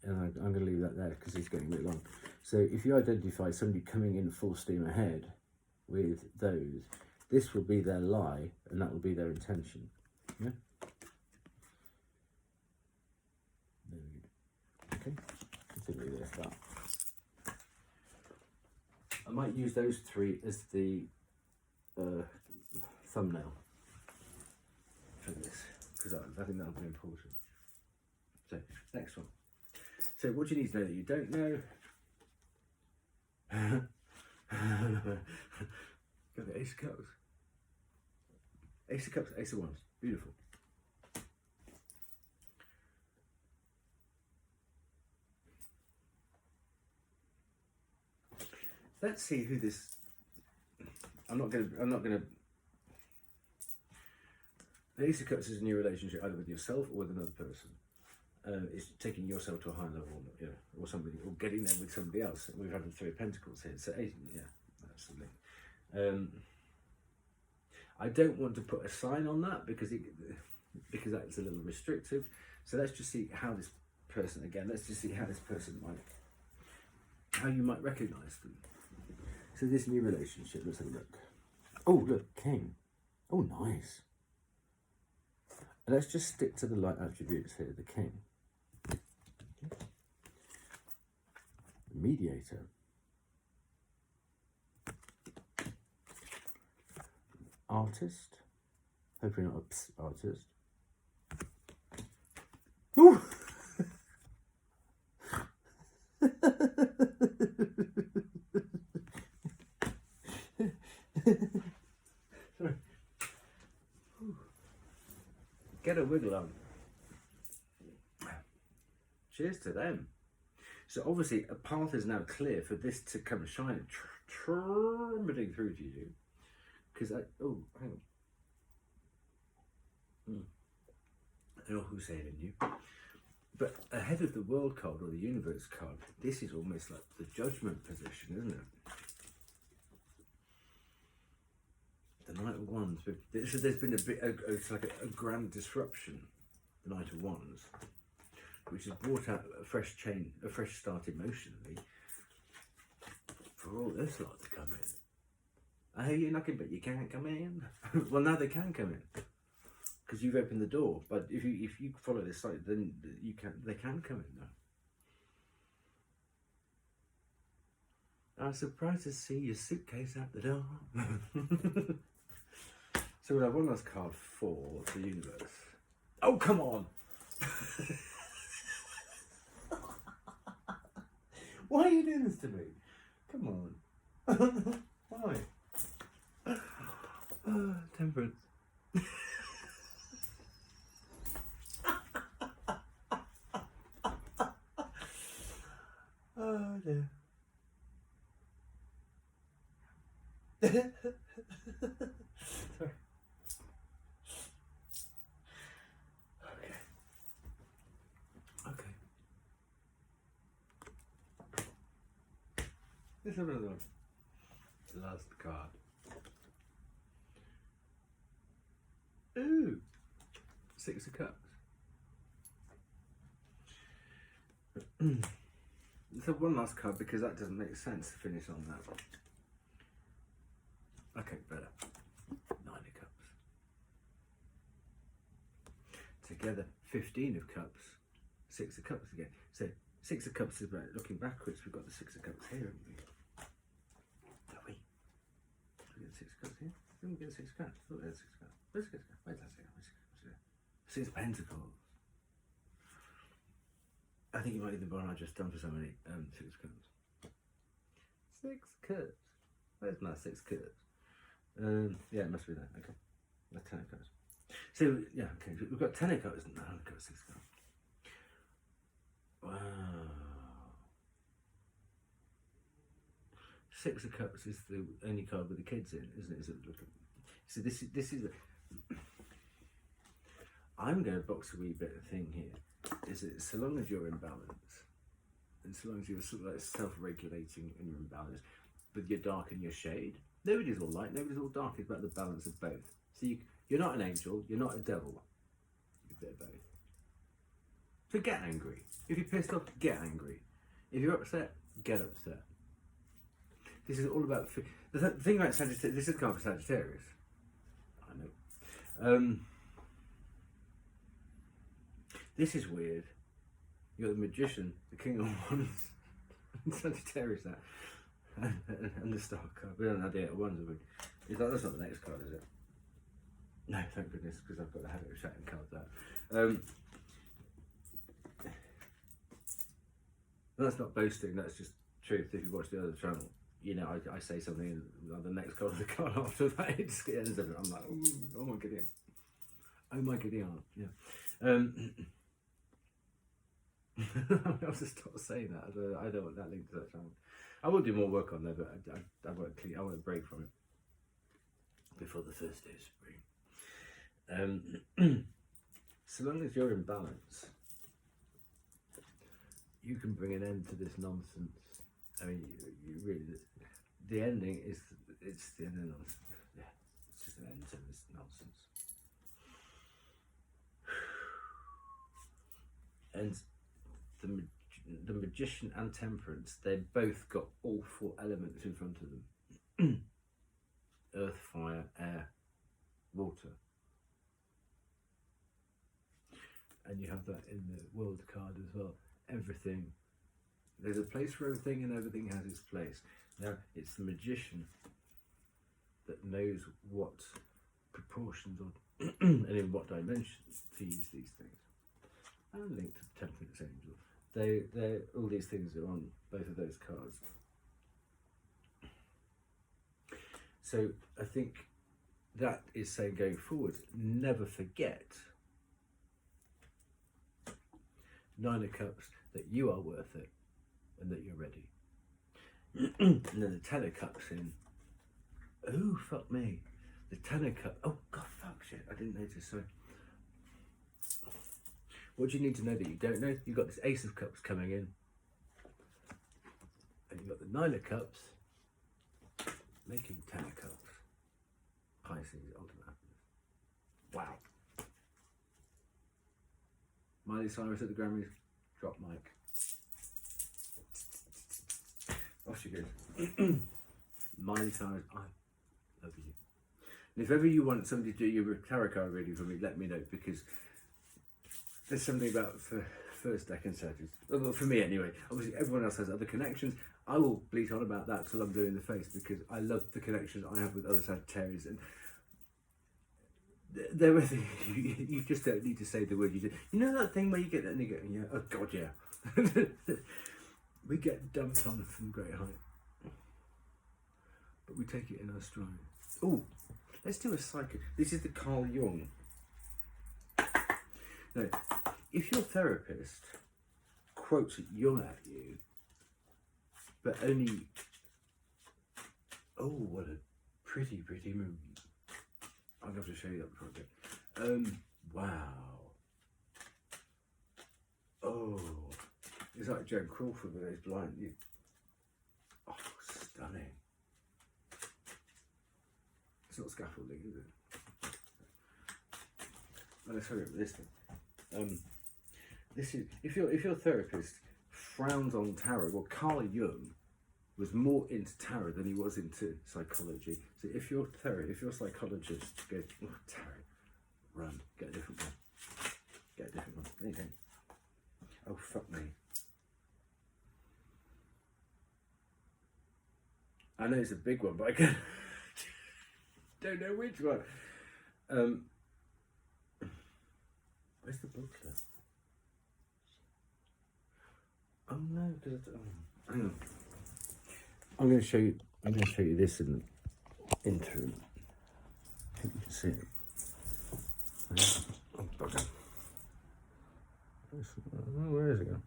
And I'm going to leave that there because it's getting a bit long. So if you identify somebody coming in full steam ahead with those, this will be their lie and that will be their intention. Yeah? There we go. Okay, continue this up. I might use those three as the thumbnail for this, because I think that'll be important. So, next one. So, what do you need to know that you don't know? Got the Ace of Cups. Ace of Cups, Ace of Wands. Beautiful. Let's see who this. I'm not gonna. Ace of Cups is a new relationship either with yourself or with another person. It's taking yourself to a higher level, or somebody, or getting there with somebody else. We've had the Three of Pentacles here, so yeah, absolutely. I don't want to put a sign on that because that's a little restrictive. So let's just see how this person, again, let's just see how this person how you might recognise them. So this new relationship, let's have a look. Oh, look, King. Oh, nice. Let's just stick to the light attributes here, the King. The Mediator. Artist. Hopefully not a artist. Ooh! Sorry. Get a wiggle on. Cheers to them. So obviously a path is now clear for this to come shining, trumpeting through to you. Because hang on. I don't know who's saying it in you. But ahead of the World card or the Universe card, this is almost like the Judgment position, isn't it? The Knight of Wands. So there's been it's like a grand disruption, the Knight of Wands, which has brought out a fresh change, a fresh start emotionally for all this lot to come in. I hear you knocking, but you can't come in. Well, now they can come in because you've opened the door. But if you follow this site, then they can come in now. I was surprised to see your suitcase out the door. So we'll have one last card for the Universe. Oh, come on! Why are you doing this to me? Come on. Why? Temperance. Oh dear. Sorry. Okay. This is another one. Last card. Ooh, Six of Cups. So one last card because that doesn't make sense to finish on that one. Okay, better. Nine of Cups. Together, 15 of Cups, Six of Cups again. So Six of Cups is about looking backwards. We've got the Six of Cups here, haven't we? Are we? We get the Six of Cups here? Didn't we get the Six of Cups? Oh, there's Six of Cups. Where's the Six of Cups? Where's that Six of Cups? Six of Pentacles. I think you might need the one I just done for somebody. Six of Cups. Six Cups. Where's my Six Cups? Yeah, it must be there. Okay. That's 10 of Cups. So, yeah, okay. We've got 10 of Cups. No, I've got 6 of Cups. Wow. Six of Cups is the only card with the kids in, isn't it? So this is I'm going to box a wee bit of thing here. Is that so long as you're in balance, and so long as you're sort of like self-regulating and you're in balance with your dark and your shade, nobody's all light, nobody's all dark. It's about the balance of both. So you're not an angel, you're not a devil. You're a bit of both. So get angry. If you're pissed off, get angry. If you're upset, get upset. This is all about the thing about Sagittarius. This is kind of Sagittarius. I know. This is weird. You're the Magician, the King of Wands, Sagittarius, that, and the Star card. We don't have the Eight of Wands, have we? That's not the next card, is it? No, thank goodness, because I've got the habit of shutting cards out. That's not boasting. That's just truth. If you watch the other channel, you know I say something, and the next card of the card after that, it just ends up. I'm like, oh my goodness, oh my goodness, yeah. I'll just stop saying that. I don't want that link to that channel. I will do more work on there, but I want a break from it before the first day of spring. So long as you're in balance, you can bring an end to this nonsense. I mean, you really, the ending is, it's the end of the nonsense. Yeah, it's just an end to this nonsense. And the magician and temperance, they both got all 4 elements in front of them. Earth, fire, air, water. And you have that in the world card as well. Everything, there's a place for everything and everything has its place. Now, it's the magician that knows what proportions or and in what dimensions to use these things. And linked to the temperance angel. They all these things are on both of those cards. So I think that is saying going forward, never forget 9 of Cups, that you are worth it and that you're ready. And then the 10 of Cups in. Oh, fuck me. The 10 of Cups. Oh, God, fuck shit. I didn't notice, sorry. What do you need to know that you don't know? You've got this Ace of Cups coming in. And you've got the 9 of Cups making 10 of Cups. Pisces, ultimate happiness. Wow. Miley Cyrus at the Grammys, drop mic. Off she goes. Miley Cyrus, I love you. And if ever you want somebody to do your tarot card reading for me, let me know, because there's something about for first deck and searches. Well, for me anyway. Obviously everyone else has other connections. I will bleat on about that till I'm blue in the face, because I love the connections I have with other Sagittarius, and there are things you just don't need to say the word. You know that thing where you get that and you go, yeah, oh God, yeah. We get dumped on from great height, but we take it in our stride. Oh, let's do a psychic. This is the Carl Jung. Now, if your therapist quotes Jung at you, but only, oh, what a pretty movie. I'll have to show you that project. Wow. Oh, it's like Joan Crawford with those blind. Oh, stunning. It's not scaffolding, is it? Let's hurry up with this thing. This is if your therapist frowns on tarot. Well, Carl Jung was more into tarot than he was into psychology. So if your psychologist goes, oh, tarot, run, get a different one. Get a different one. There you go. Oh, fuck me. I know it's a big one, but I don't know which one. Where's the booklet? Oh no, because hang on. I'm going to show you this in the interim. I think you can see it. Oh, bugger. Where is it going?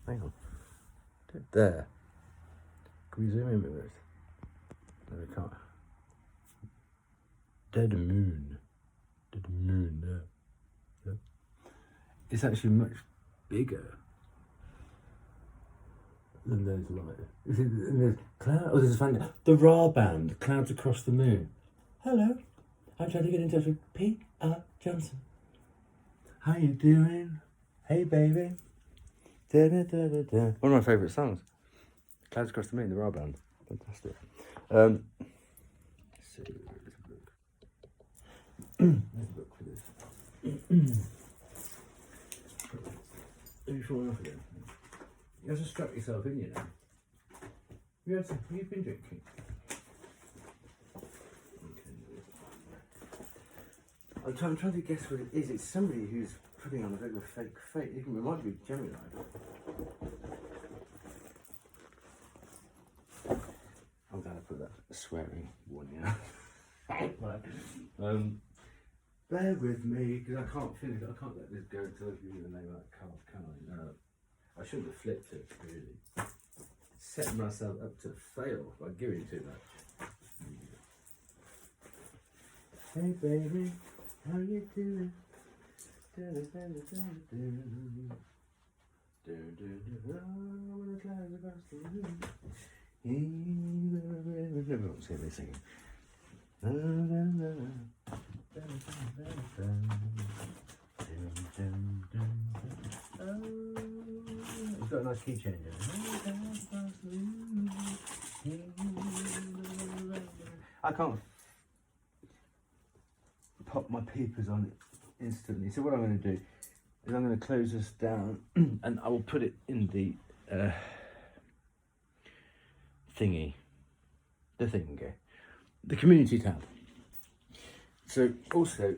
Hang on. There. Can we zoom in with this? No, we can't. Dead moon. Dead moon there. Yeah. It's actually much bigger than those lights. There's cloud. Oh, there's a funny. The Ra band, Clouds Across the Moon. Hello, I'm trying to get in touch with P.R. Johnson. How you doing? Hey, baby. Da, da, da, da, da. One of my favourite songs. Clouds Across the Moon, the Ra band. Fantastic. Let's see. There's a book for this. Are you falling off again? You have to strap yourself in, you know. You've been drinking. Okay. I'm trying to guess what it is. It's somebody who's putting on a bit of a fake face. It might be Gemini. I'm glad I put that swearing warning out. Bear with me, because I can't finish it. I can't let this go until I give you the name of that card, can I? No. I shouldn't have flipped it, really. Setting myself up to fail by giving too much. Hey, baby. How you doing? What's they singing? It's got a nice key change in it. I can't pop my peepers on it instantly, so what I'm going to do is I'm going to close this down and I will put it in the the community tab. So also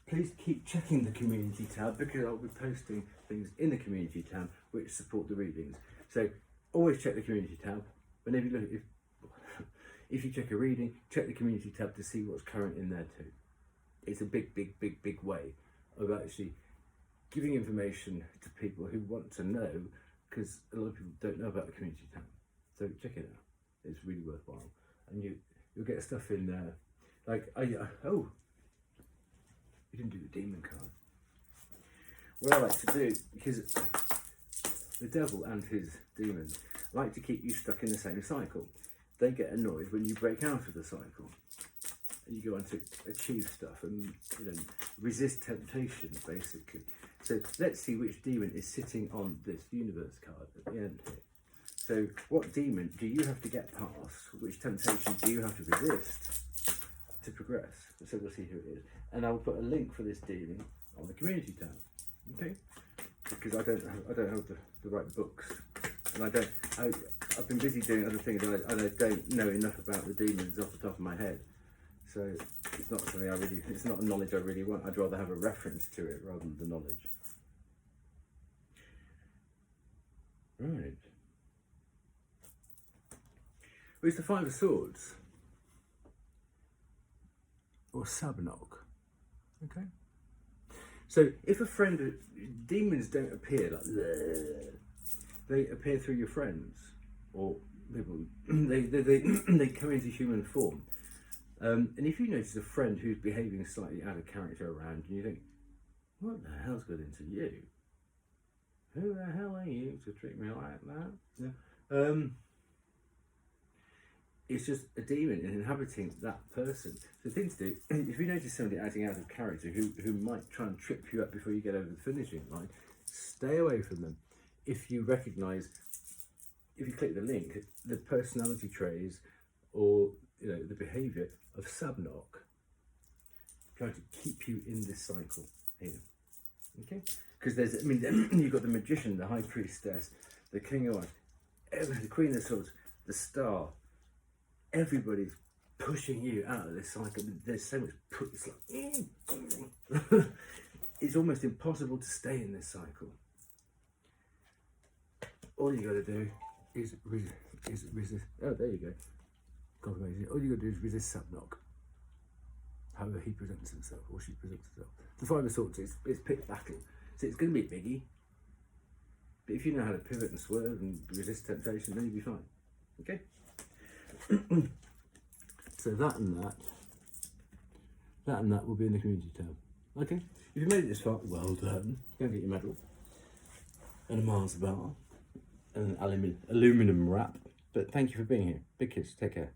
please keep checking the community tab, because I'll be posting things in the community tab which support the readings. So always check the community tab. Whenever you look, if you check a reading, check the community tab to see what's current in there too. It's a big way of actually giving information to people who want to know, because a lot of people don't know about the community tab. So check it out. It's really worthwhile, and you'll get stuff in there. Like you didn't do the demon card. What I like to do, because the devil and his demons like to keep you stuck in the same cycle. They get annoyed when you break out of the cycle and you go on to achieve stuff and resist temptation, basically. So let's see which demon is sitting on this universe card at the end here. So what demon do you have to get past? Which temptation do you have to resist to progress? So we'll see who it is. And I'll put a link for this demon on the community tab. Okay? Because I don't have the right books. And I've been busy doing other things, and I don't know enough about the demons off the top of my head. So it's not something it's not a knowledge I really want. I'd rather have a reference to it rather than the knowledge. Right. Well, it's the Five of Swords, or Sabnog. Okay. So if a friend, demons don't appear like bleh. They appear through your friends, or people. They come into human form. And if you notice a friend who's behaving slightly out of character around you, you think, what the hell's got into you? Who the hell are you to treat me like that? Yeah. It's just a demon inhabiting that person. So the thing to do, if you notice somebody acting out of character who might try and trip you up before you get over the finishing line, stay away from them. If you recognise, if you click the link, the personality traits or the behaviour of Sabnog, trying to keep you in this cycle here. Okay? Because you've got the Magician, the High Priestess, the King of Wands, the Queen of Swords, the Star. Everybody's pushing you out of this cycle. There's so much it's like it's almost impossible to stay in this cycle. All you got to do is resist. Oh, there you go. God, amazing. All you got to do is resist Sabnog. However he presents himself, or she presents herself. The Five of Swords is pick battle. So it's going to be biggie. But if you know how to pivot and swerve and resist temptation, then you'll be fine. Okay? So that and that will be in the community tab. Okay? If you made it this far, well done. Go and get your medal. And a Mars bar. And an aluminum wrap. But thank you for being here. Big kiss. Take care.